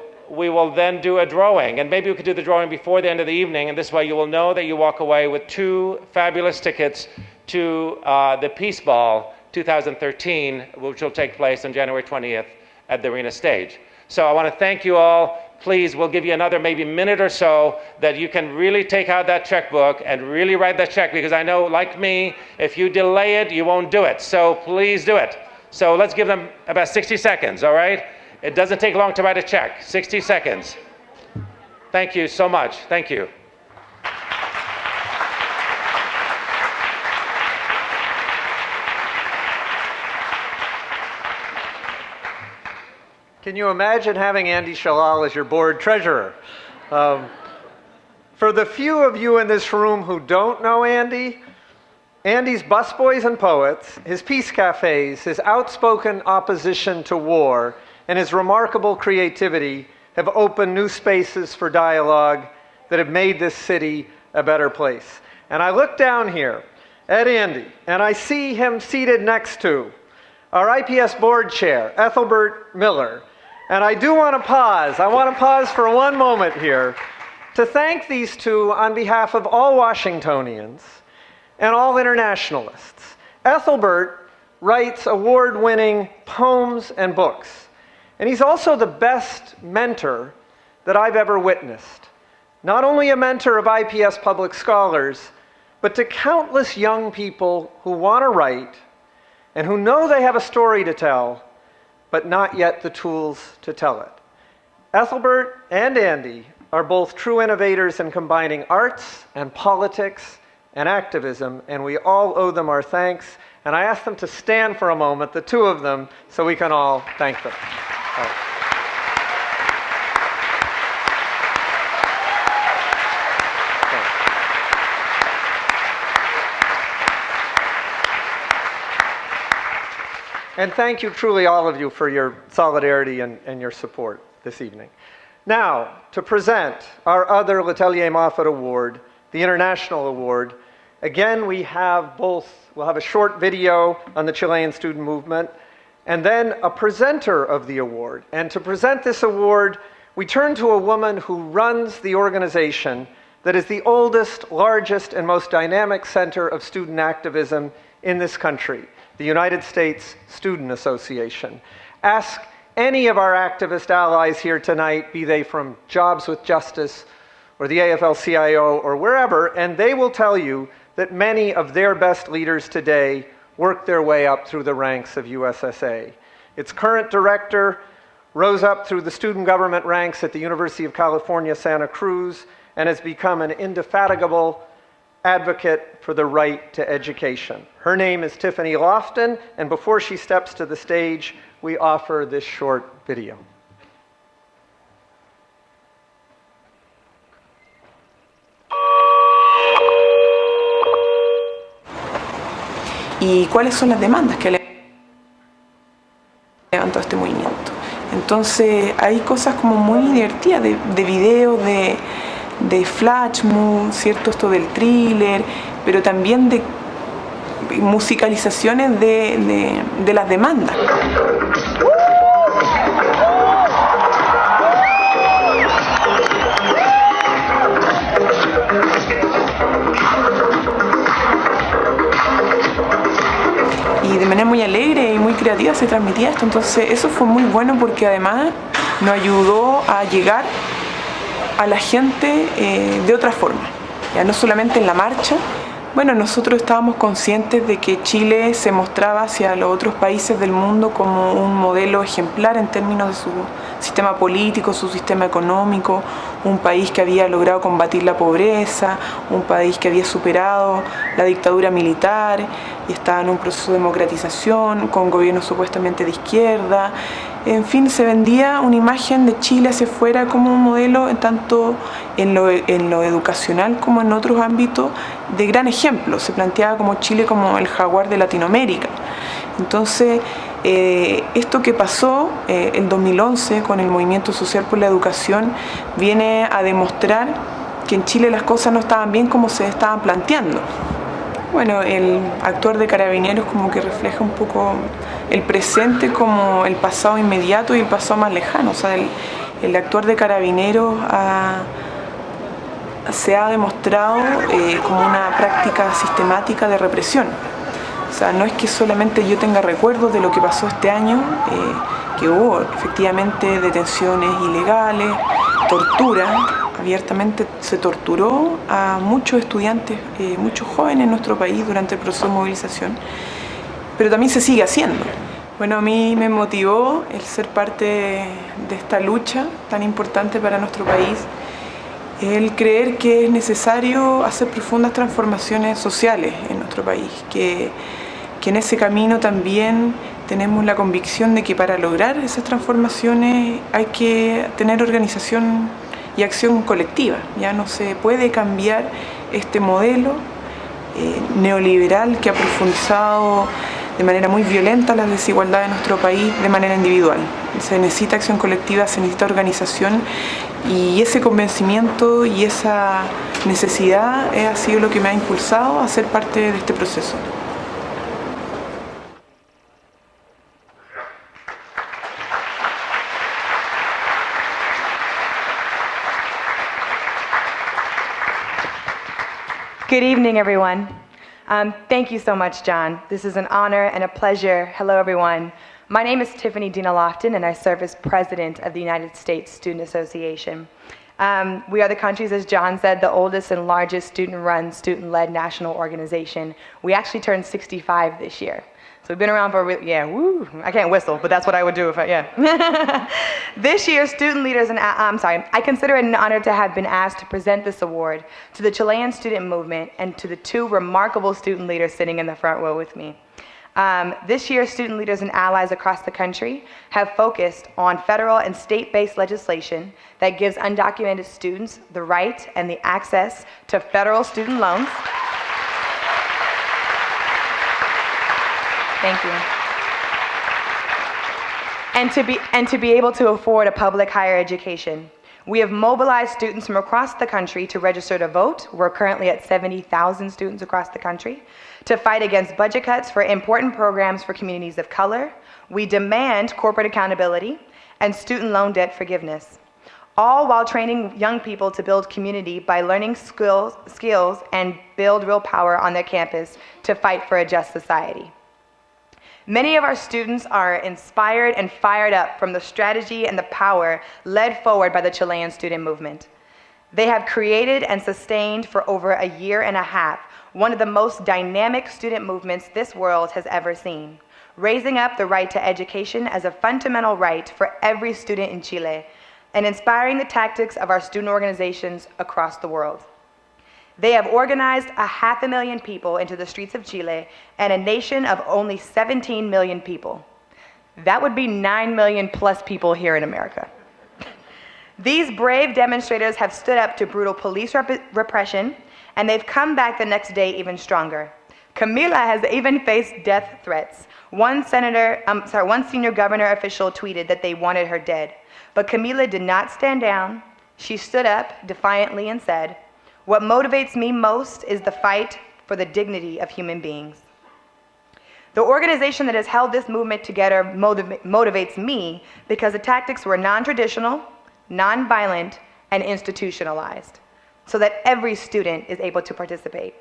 then do a drawing, and maybe we could do the drawing before the end of the evening, and this way you will know that you walk away with 2 fabulous tickets to the Peace Ball 2013, which will take place on January 20th at the Arena Stage. So I want to thank you all. Please, we'll give you another maybe minute or so that you can really take out that checkbook and really write that check, because I know, like me, if you delay it, you won't do it. So please do it. So let's give them about 60 seconds, all right? It doesn't take long to write a check. 60 seconds. Thank you so much. Thank you. Can you imagine having Andy Shalal as your board treasurer? For the few of you in this room who don't know Andy, Andy's busboys and poets, his peace cafes, his outspoken opposition to war, and his remarkable creativity have opened new spaces for dialogue that have made this city a better place. And I look down here at Andy, and I see him seated next to our IPS board chair, Ethelbert Miller. And I do want to pause. I want to pause for one moment here to thank these two on behalf of all Washingtonians and all internationalists. Ethelbert writes award-winning poems and books. And he's also the best mentor that I've ever witnessed. Not only a mentor of IPS public scholars, but to countless young people who want to write and who know they have a story to tell, but not yet the tools to tell it. Ethelbert and Andy are both true innovators in combining arts and politics and activism, and we all owe them our thanks. And I ask them to stand for a moment, the two of them, so we can all thank them. And thank you, truly, all of you, for your solidarity and your support this evening. Now, to present our other Letelier-Moffitt Award, the International Award, again, we'll have a short video on the Chilean student movement, and then a presenter of the award. And to present this award, we turn to a woman who runs the organization that is the oldest, largest, and most dynamic center of student activism in this country, the United States Student Association. Ask any of our activist allies here tonight, be they from Jobs with Justice or the AFL-CIO or wherever, and they will tell you that many of their best leaders today worked their way up through the ranks of USSA. Its current director rose up through the student government ranks at the University of California, Santa Cruz, and has become an indefatigable advocate for the right to education. Her name is Tiffany Lofton, and before she steps to the stage, we offer this short video. ¿Y cuáles son las demandas que levantó este movimiento? Entonces hay cosas como muy divertidas de videos, de flash mood, ¿cierto? Esto del thriller, pero también de musicalizaciones de las demandas. Y de manera muy alegre y muy creativa se transmitía esto, entonces eso fue muy bueno porque además nos ayudó a llegar a la gente de otra forma, ya no solamente en la marcha, Bueno, nosotros estábamos conscientes de que Chile se mostraba hacia los otros países del mundo como un modelo ejemplar en términos de su sistema político, su sistema económico, un país que había logrado combatir la pobreza, un país que había superado la dictadura militar y estaba en un proceso de democratización, con gobiernos supuestamente de izquierda. En fin, se vendía una imagen de Chile hacia afuera como un modelo, tanto en lo educacional como en otros ámbitos, de gran ejemplo. Se planteaba como Chile como el jaguar de Latinoamérica. Entonces, esto que pasó en 2011 con el Movimiento Social por la Educación viene a demostrar que en Chile las cosas no estaban bien como se estaban planteando. Bueno, el actuar de Carabineros como que refleja un poco el presente como el pasado inmediato y el pasado más lejano. O sea, el actuar de Carabineros se ha demostrado como una práctica sistemática de represión. O sea, no es que solamente yo tenga recuerdos de lo que pasó este año, que hubo efectivamente detenciones ilegales, tortura. Abiertamente se torturó a muchos estudiantes, muchos jóvenes en nuestro país durante el proceso de movilización, pero también se sigue haciendo. Bueno, a mí me motivó el ser parte de esta lucha tan importante para nuestro país, el creer que es necesario hacer profundas transformaciones sociales en nuestro país, que en ese camino también tenemos la convicción de que para lograr esas transformaciones hay que tener organización y acción colectiva. Ya no se puede cambiar este modelo neoliberal que ha profundizado de manera muy violenta las desigualdades de nuestro país de manera individual. Se necesita acción colectiva, se necesita organización, y ese convencimiento y esa necesidad ha sido lo que me ha impulsado a ser parte de este proceso. Good evening, everyone. Thank you so much, John. This is an honor and a pleasure. Hello, everyone. My name is Tiffany Dina Lofton, and I serve as president of the United States Student Association. We are the country's, as John said, the oldest and largest student-run, student-led national organization. We actually turned 65 this year. So we've been around for, I can't whistle, but that's what I would do if This year, student leaders, I consider it an honor to have been asked to present this award to the Chilean student movement and to the two remarkable student leaders sitting in the front row with me. This year, student leaders and allies across the country have focused on federal and state-based legislation that gives undocumented students the right and the access to federal student loans. Thank you. And to be able to afford a public higher education. We have mobilized students from across the country to register to vote. We're currently at 70,000 students across the country. To fight against budget cuts for important programs for communities of color. We demand corporate accountability and student loan debt forgiveness. All while training young people to build community by learning skills and build real power on their campus to fight for a just society. Many of our students are inspired and fired up from the strategy and the power led forward by the Chilean student movement. They have created and sustained for over a year and a half one of the most dynamic student movements this world has ever seen, raising up the right to education as a fundamental right for every student in Chile, and inspiring the tactics of our student organizations across the world. They have organized 500,000 people into the streets of Chile and a nation of only 17 million people. That would be 9 million plus people here in America. These brave demonstrators have stood up to brutal police repression, and they've come back the next day even stronger. Camila has even faced death threats. One senior governor official tweeted that they wanted her dead. But Camila did not stand down. She stood up defiantly and said, "What motivates me most is the fight for the dignity of human beings." The organization that has held this movement together motivates me because the tactics were non-traditional, non-violent, and institutionalized, so that every student is able to participate.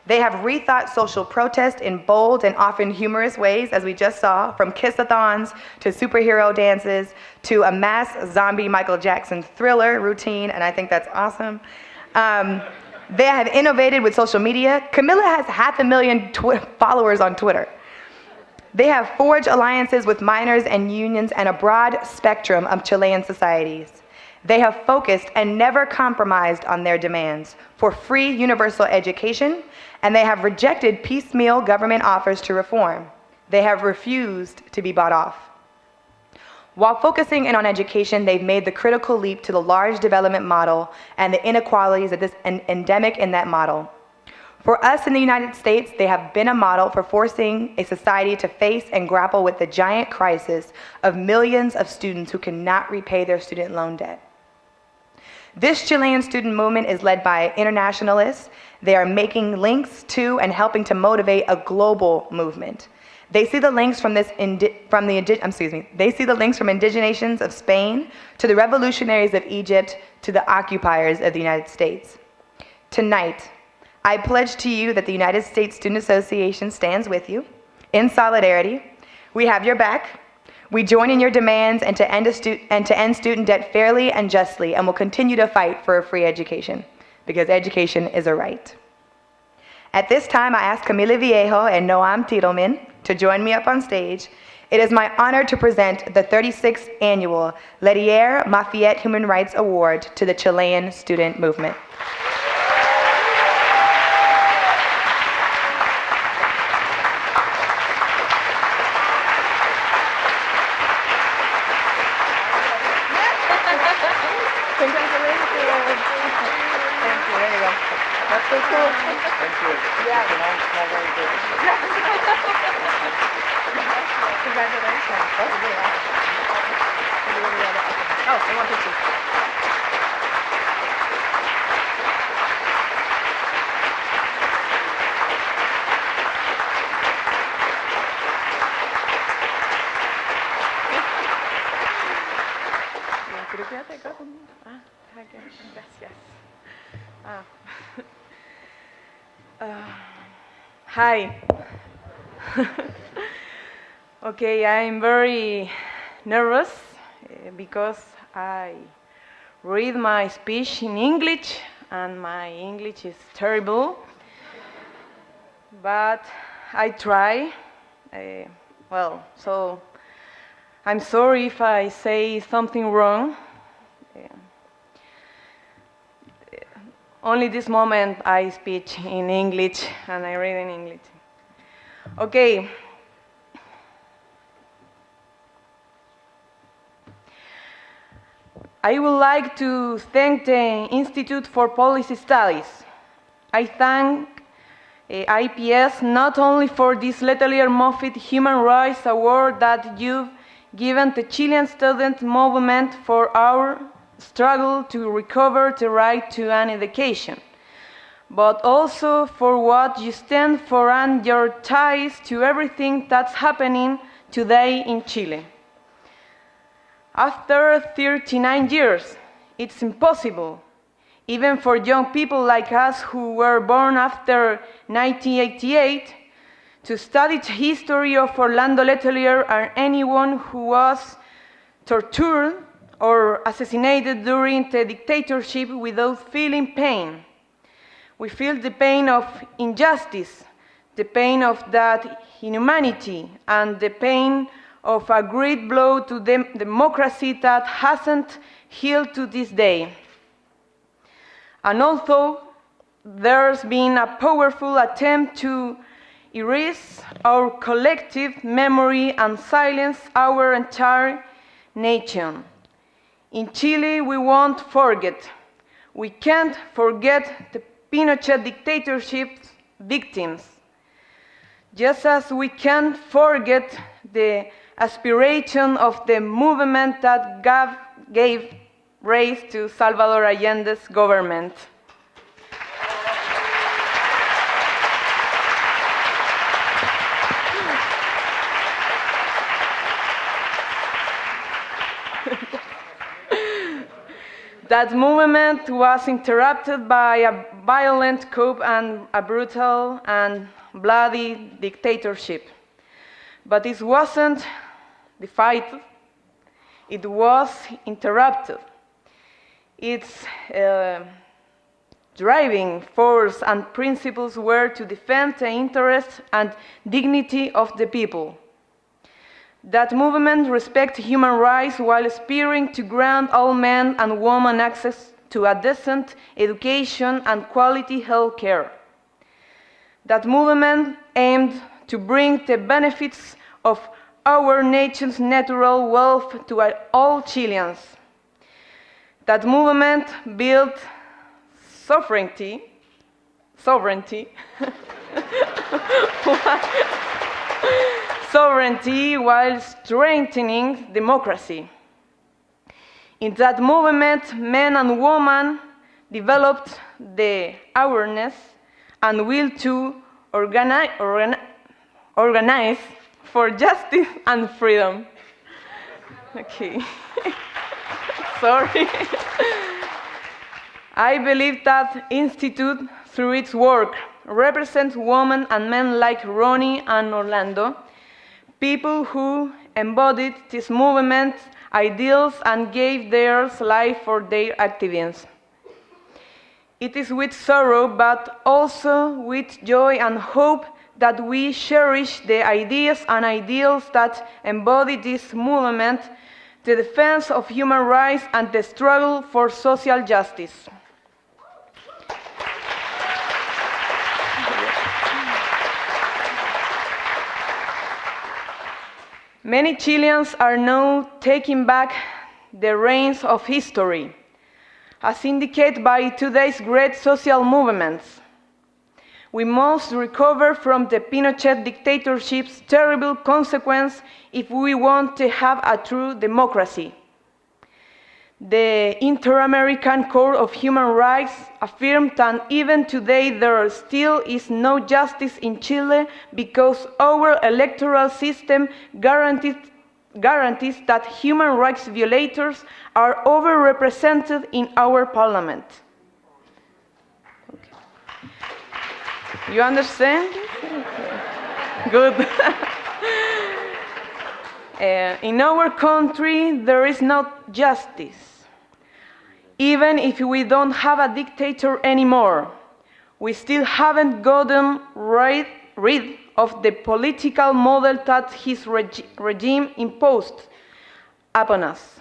They have rethought social protest in bold and often humorous ways, as we just saw, from kiss-a-thons to superhero dances to a mass zombie Michael Jackson Thriller routine, and I think that's awesome. They have innovated with social media. Camila has 500,000 followers on Twitter. They have forged alliances with miners and unions and a broad spectrum of Chilean societies. They have focused and never compromised on their demands for free universal education, and they have rejected piecemeal government offers to reform. They have refused to be bought off. While focusing in on education, they've made the critical leap to the large development model and the inequalities that is endemic in that model. For us in the United States, they have been a model for forcing a society to face and grapple with the giant crisis of millions of students who cannot repay their student loan debt. This Chilean student movement is led by internationalists. They are making links to and helping to motivate a global movement. They see the links from they see the links from indignations of Spain to the revolutionaries of Egypt to the occupiers of the United States. Tonight, I pledge to you that the United States Student Association stands with you in solidarity. We have your back. We join in your demands and to end student debt fairly and justly, and will continue to fight for a free education, because education is a right. At this time, I ask Camila Viejo and Noam Tiedelman to join me up on stage. It is my honor to present the 36th annual Letelier-Moffitt Human Rights Award to the Chilean student movement. Hi. Okay, I'm very nervous because I read my speech in English and my English is terrible, but I try. So I'm sorry if I say something wrong. Only this moment I speak in English and I read in English. Okay. I would like to thank the Institute for Policy Studies. I thank IPS not only for this Letelier-Moffitt Human Rights Award that you've given the Chilean student movement for our struggle to recover the right to an education, but also for what you stand for and your ties to everything that's happening today in Chile. After 39 years, it's impossible, even for young people like us who were born after 1988, to study the history of Orlando Letelier or anyone who was tortured or assassinated during the dictatorship without feeling pain. We feel the pain of injustice, the pain of that inhumanity, and the pain of a great blow to democracy that hasn't healed to this day. And although there's been a powerful attempt to erase our collective memory and silence our entire nation, in Chile, we won't forget. We can't forget the Pinochet dictatorship's victims, just as we can't forget the aspiration of the movement that gave rise to Salvador Allende's government. That movement was interrupted by a violent coup and a brutal and bloody dictatorship. But it wasn't defeated, it was interrupted. Its driving force and principles were to defend the interests and dignity of the people. That movement respects human rights while aspiring to grant all men and women access to a decent education and quality health care. That movement aimed to bring the benefits of our nation's natural wealth to all Chileans. That movement built sovereignty while strengthening democracy. In that movement, men and women developed the awareness and will to organize for justice and freedom. Okay. Sorry. I believe that Institute, through its work, represents women and men like Ronnie and Orlando, people who embodied this movement's ideals and gave their life for their activism. It is with sorrow, but also with joy and hope, that we cherish the ideas and ideals that embody this movement, the defense of human rights and the struggle for social justice. Many Chileans are now taking back the reins of history, as indicated by today's great social movements. We must recover from the Pinochet dictatorship's terrible consequence if we want to have a true democracy. The Inter-American Court of Human Rights affirmed that even today there still is no justice in Chile because our electoral system guarantees that human rights violators are overrepresented in our parliament. Okay. You understand? Good. In our country, there is no justice. Even if we don't have a dictator anymore, we still haven't gotten rid of the political model that his regime imposed upon us,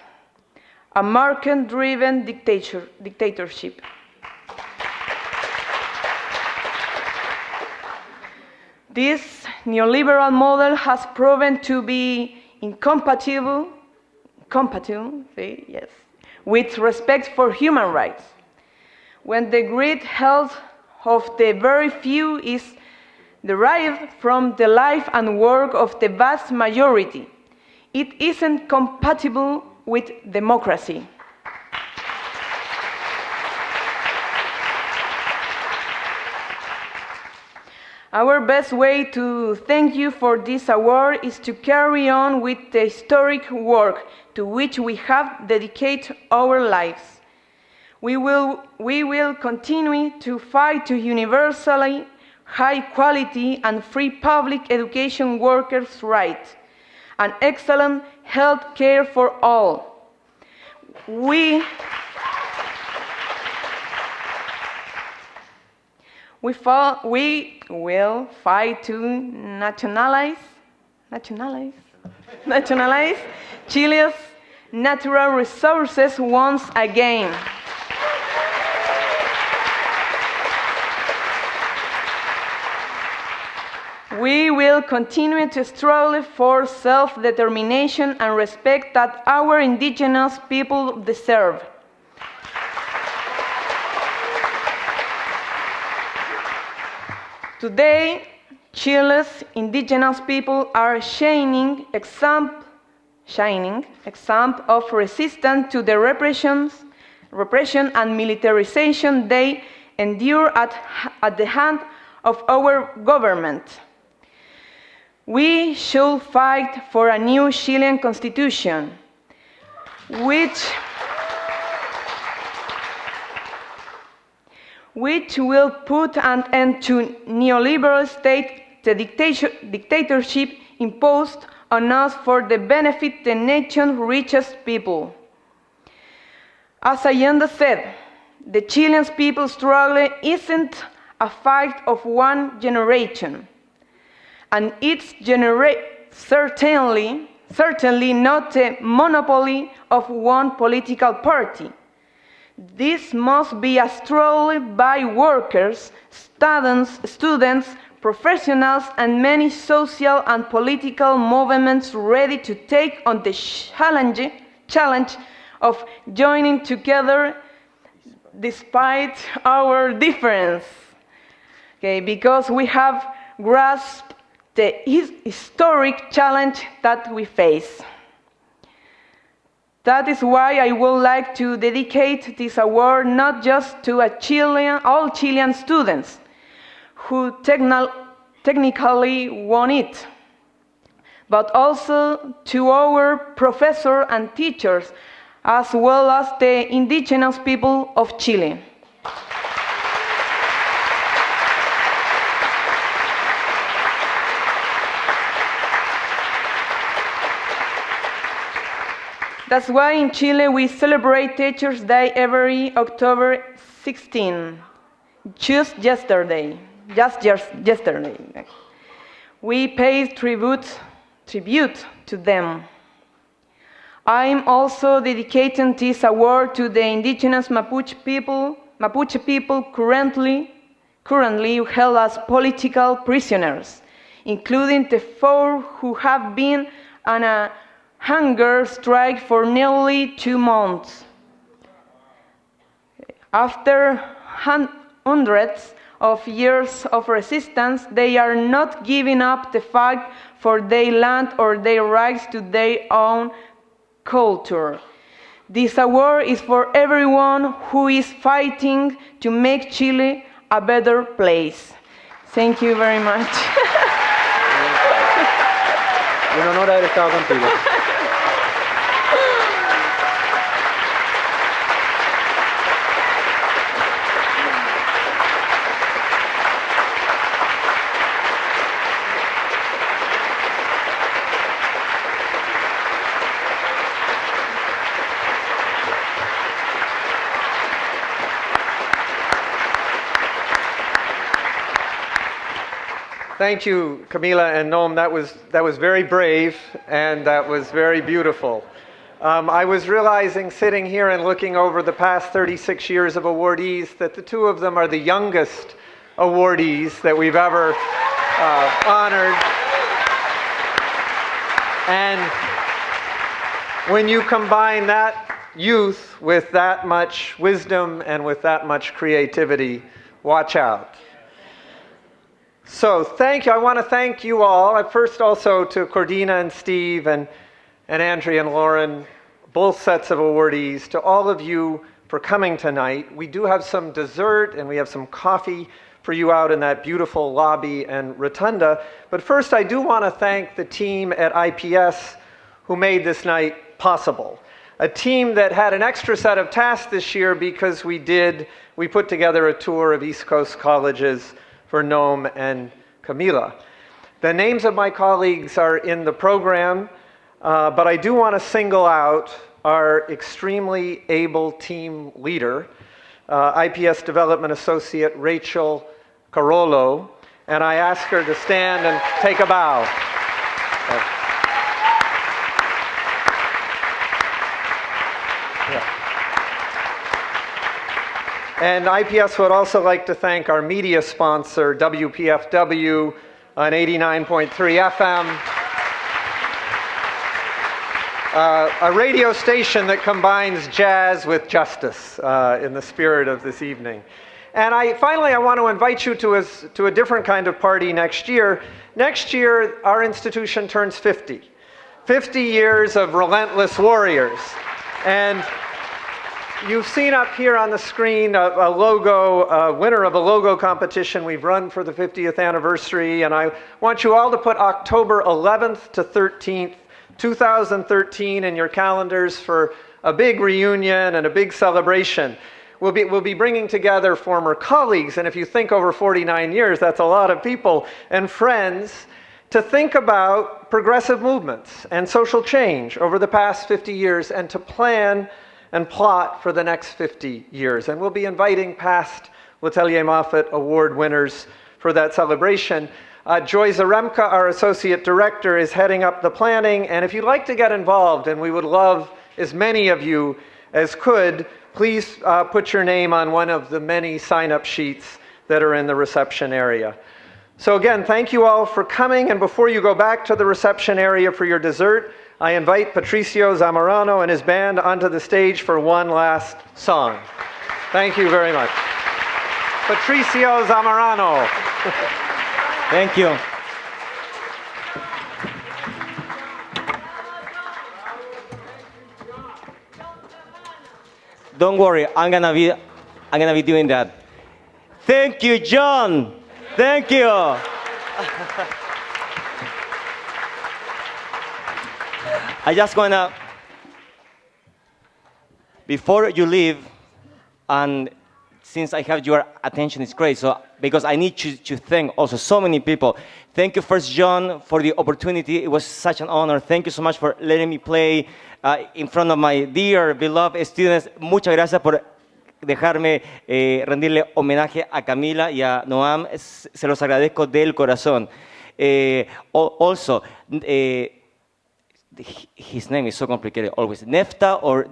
a market-driven dictatorship. This neoliberal model has proven to be incompatible with respect for human rights. When the great health of the very few is derived from the life and work of the vast majority, it isn't compatible with democracy. Our best way to thank you for this award is to carry on with the historic work to which we have dedicated our lives. We will continue to fight to universally high quality and free public education workers' rights, and excellent health care for all. We will fight to nationalize Chile's natural resources once again. We will continue to struggle for self-determination and respect that our indigenous people deserve. Today, Chile's indigenous people are shining example of resistance to the repression and militarization they endure at the hand of our government. We should fight for a new Chilean constitution, which will put an end to neoliberal state, the dictatorship imposed on us for the benefit of the nation's richest people. As Allende said, the Chilean people's struggle isn't a fight of one generation, and it's certainly not a monopoly of one political party. This must be a struggle by workers, students, professionals, and many social and political movements ready to take on the challenge of joining together despite our difference. Okay, because we have grasped the historic challenge that we face. That is why I would like to dedicate this award not just to all Chilean students who technically won it, but also to our professors and teachers, as well as the indigenous people of Chile. That's why in Chile we celebrate Teachers' Day every October 16, just yesterday. We pay tribute to them. I'm also dedicating this award to the indigenous Mapuche people currently held as political prisoners, including the 4 who have been on a hunger strike for nearly 2 months. After hundreds of years of resistance, they are not giving up the fight for their land or their rights to their own culture. This award is for everyone who is fighting to make Chile a better place. Thank you very much. Un honor haber estado contigo. Thank you, Camila and Noam. That was very brave, and that was very beautiful. I was realizing, sitting here and looking over the past 36 years of awardees, that the 2 of them are the youngest awardees that we've ever honored. And when you combine that youth with that much wisdom and with that much creativity, watch out. So thank you. I want to thank you all. First also to Cordina and Steve and Andrea and Lauren, both sets of awardees, to all of you for coming tonight. We do have some dessert and we have some coffee for you out in that beautiful lobby and rotunda. But first I do want to thank the team at IPS who made this night possible. A team that had an extra set of tasks this year because we put together a tour of East Coast colleges for Noam and Camila. The names of my colleagues are in the program, but I do want to single out our extremely able team leader, IPS Development Associate Rachel Carollo, and I ask her to stand and take a bow. And IPS would also like to thank our media sponsor, WPFW, on 89.3 FM, a radio station that combines jazz with justice in the spirit of this evening. And finally, I want to invite you to a different kind of party next year. Next year, our institution turns 50. 50 years of relentless warriors. And you've seen up here on the screen a logo, winner of a logo competition we've run for the 50th anniversary, and I want you all to put October 11th to 13th, 2013 in your calendars for a big reunion and a big celebration. We'll be bringing together former colleagues, and if you think over 49 years, that's a lot of people, and friends, to think about progressive movements and social change over the past 50 years and to plan and plot for the next 50 years. And we'll be inviting past Letelier-Moffitt Award winners for that celebration. Joy Zaremka, our Associate Director, is heading up the planning, and if you'd like to get involved, and we would love as many of you as could, please put your name on one of the many sign-up sheets that are in the reception area. So again, thank you all for coming, and before you go back to the reception area for your dessert, I invite Patricio Zamorano and his band onto the stage for one last song. Thank you very much. Patricio Zamorano. Thank you. Don't worry, I'm gonna be doing that. Thank you, John. Thank you. I just wanna, before you leave, and since I have your attention, it's great. So because I need to thank also so many people. Thank you first, John, for the opportunity. It was such an honor. Thank you so much for letting me play in front of my dear, beloved students. Muchas gracias por dejarme rendirle homenaje a Camila y a Noam. Se los agradezco del corazón. Also, his name is so complicated always. Nefta or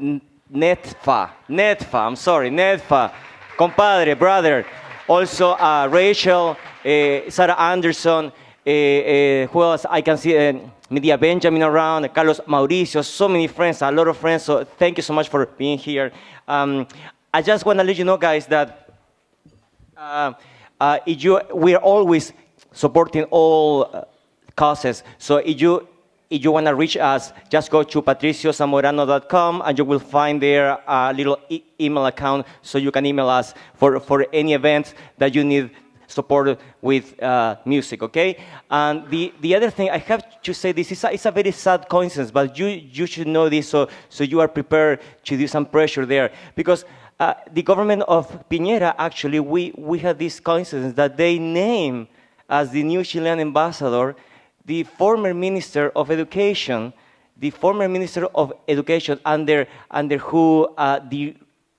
Netfa? Netfa, I'm sorry, Netfa. Compadre, brother. Also, Rachel, Sarah Anderson, who else? I can see Media Benjamin around, Carlos Mauricio, so many friends, a lot of friends. So thank you so much for being here. I just want to let you know, guys, that we're always supporting all causes. So if you want to reach us, just go to patriciozamorano.com and you will find there a little email account so you can email us for any events that you need support with music, okay? And the other thing, I have to say this, it's a very sad coincidence, but you should know this so you are prepared to do some pressure there. Because the government of Piñera, actually, we had this coincidence that they name as the new Chilean ambassador the former Minister of Education, under who the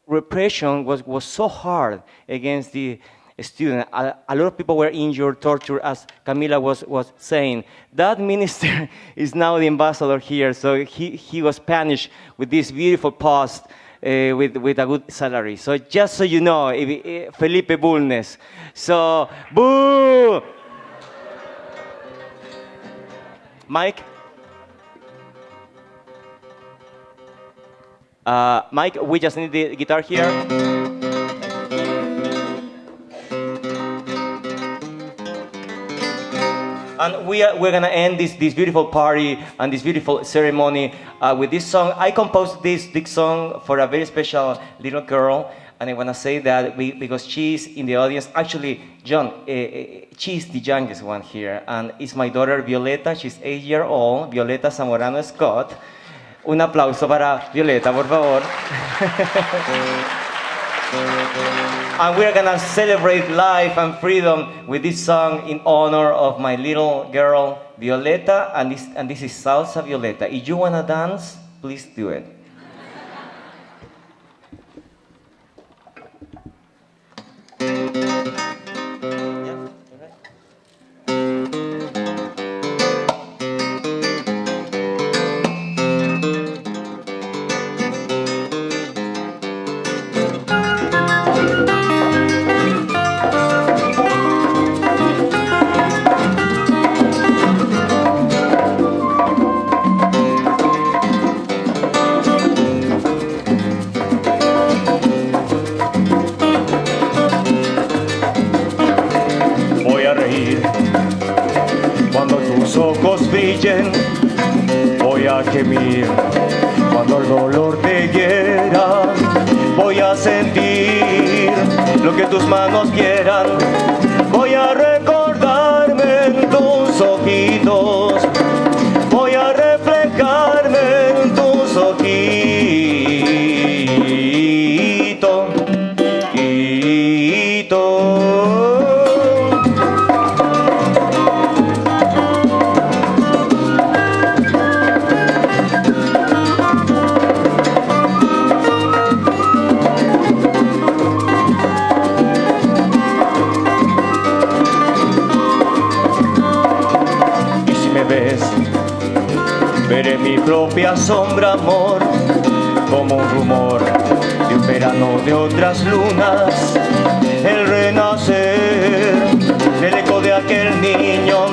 repression was so hard against the student. A lot of people were injured, tortured, as Camila was saying. That minister is now the ambassador here, so he was punished with this beautiful post with a good salary. So just so you know, Felipe Bulnes. So, boo! Mike? Mike, we just need the guitar here. And we're going to end this beautiful party and this beautiful ceremony with this song. I composed this song for a very special little girl. And I want to say that because she's in the audience. Actually, John, she's the youngest one here. And it's my daughter, Violeta. She's 8 years old. Violeta Zamorano Scott. Un aplauso para Violeta, por favor. And we're going to celebrate life and freedom with this song in honor of my little girl, Violeta. And this is Salsa Violeta. If you want to dance, please do it. Voy a gemir cuando el dolor te hiera. Voy a sentir lo que tus manos quieran. Voy a recordarme en tus ojitos. Voy a reflejarme en tus ojitos. propia sombra, amor, como un rumor de un verano de otras lunas, el renacer del eco de aquel niño.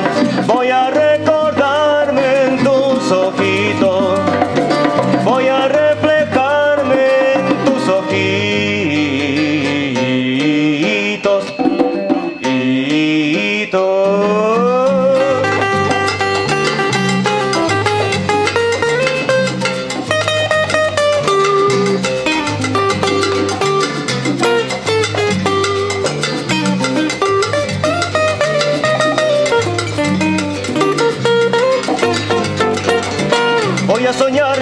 Voy a recordarme en tus ojitos, voy a reflejarme en tus ojitos, Voy a soñar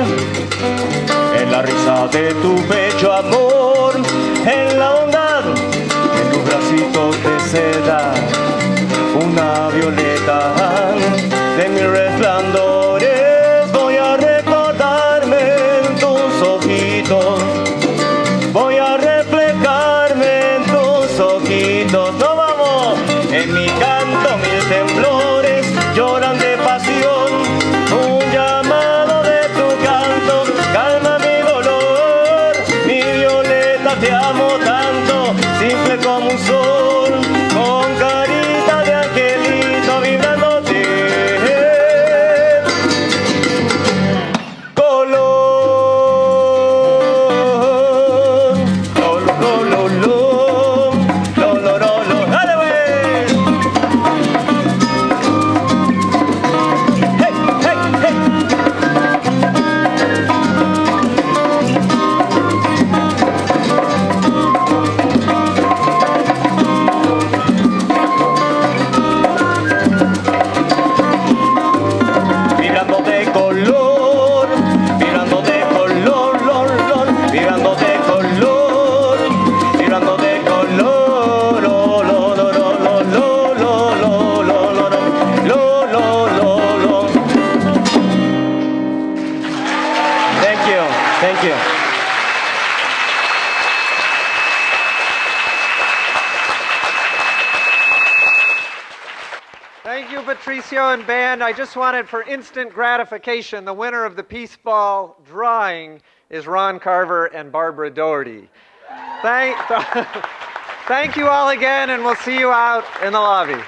en la risa de tu pecho, amor, en la bondad de tus bracitos de seda, una violeta de mis resplandores. Voy a recordarme en tus ojitos, voy a reflejarme en tus ojitos. ¡No vamos! En mi canto mil temblores lloran de pasión, un llamado de tu canto calma mi dolor. Mi violeta, te amo tanto, simple como un sol, con carita de angelito vibrándote. Color, dale, güey. Hey, hey, hey. Vibrando de color, vibrando de color, vibrando de color, vibrando de color, Thank you, thank you. Thank you, Patricio and band. I just wanted, for instant gratification, the winner of the Peace Ball drawing is Ron Carver and Barbara Doherty. Thank you all again, and we'll see you out in the lobby.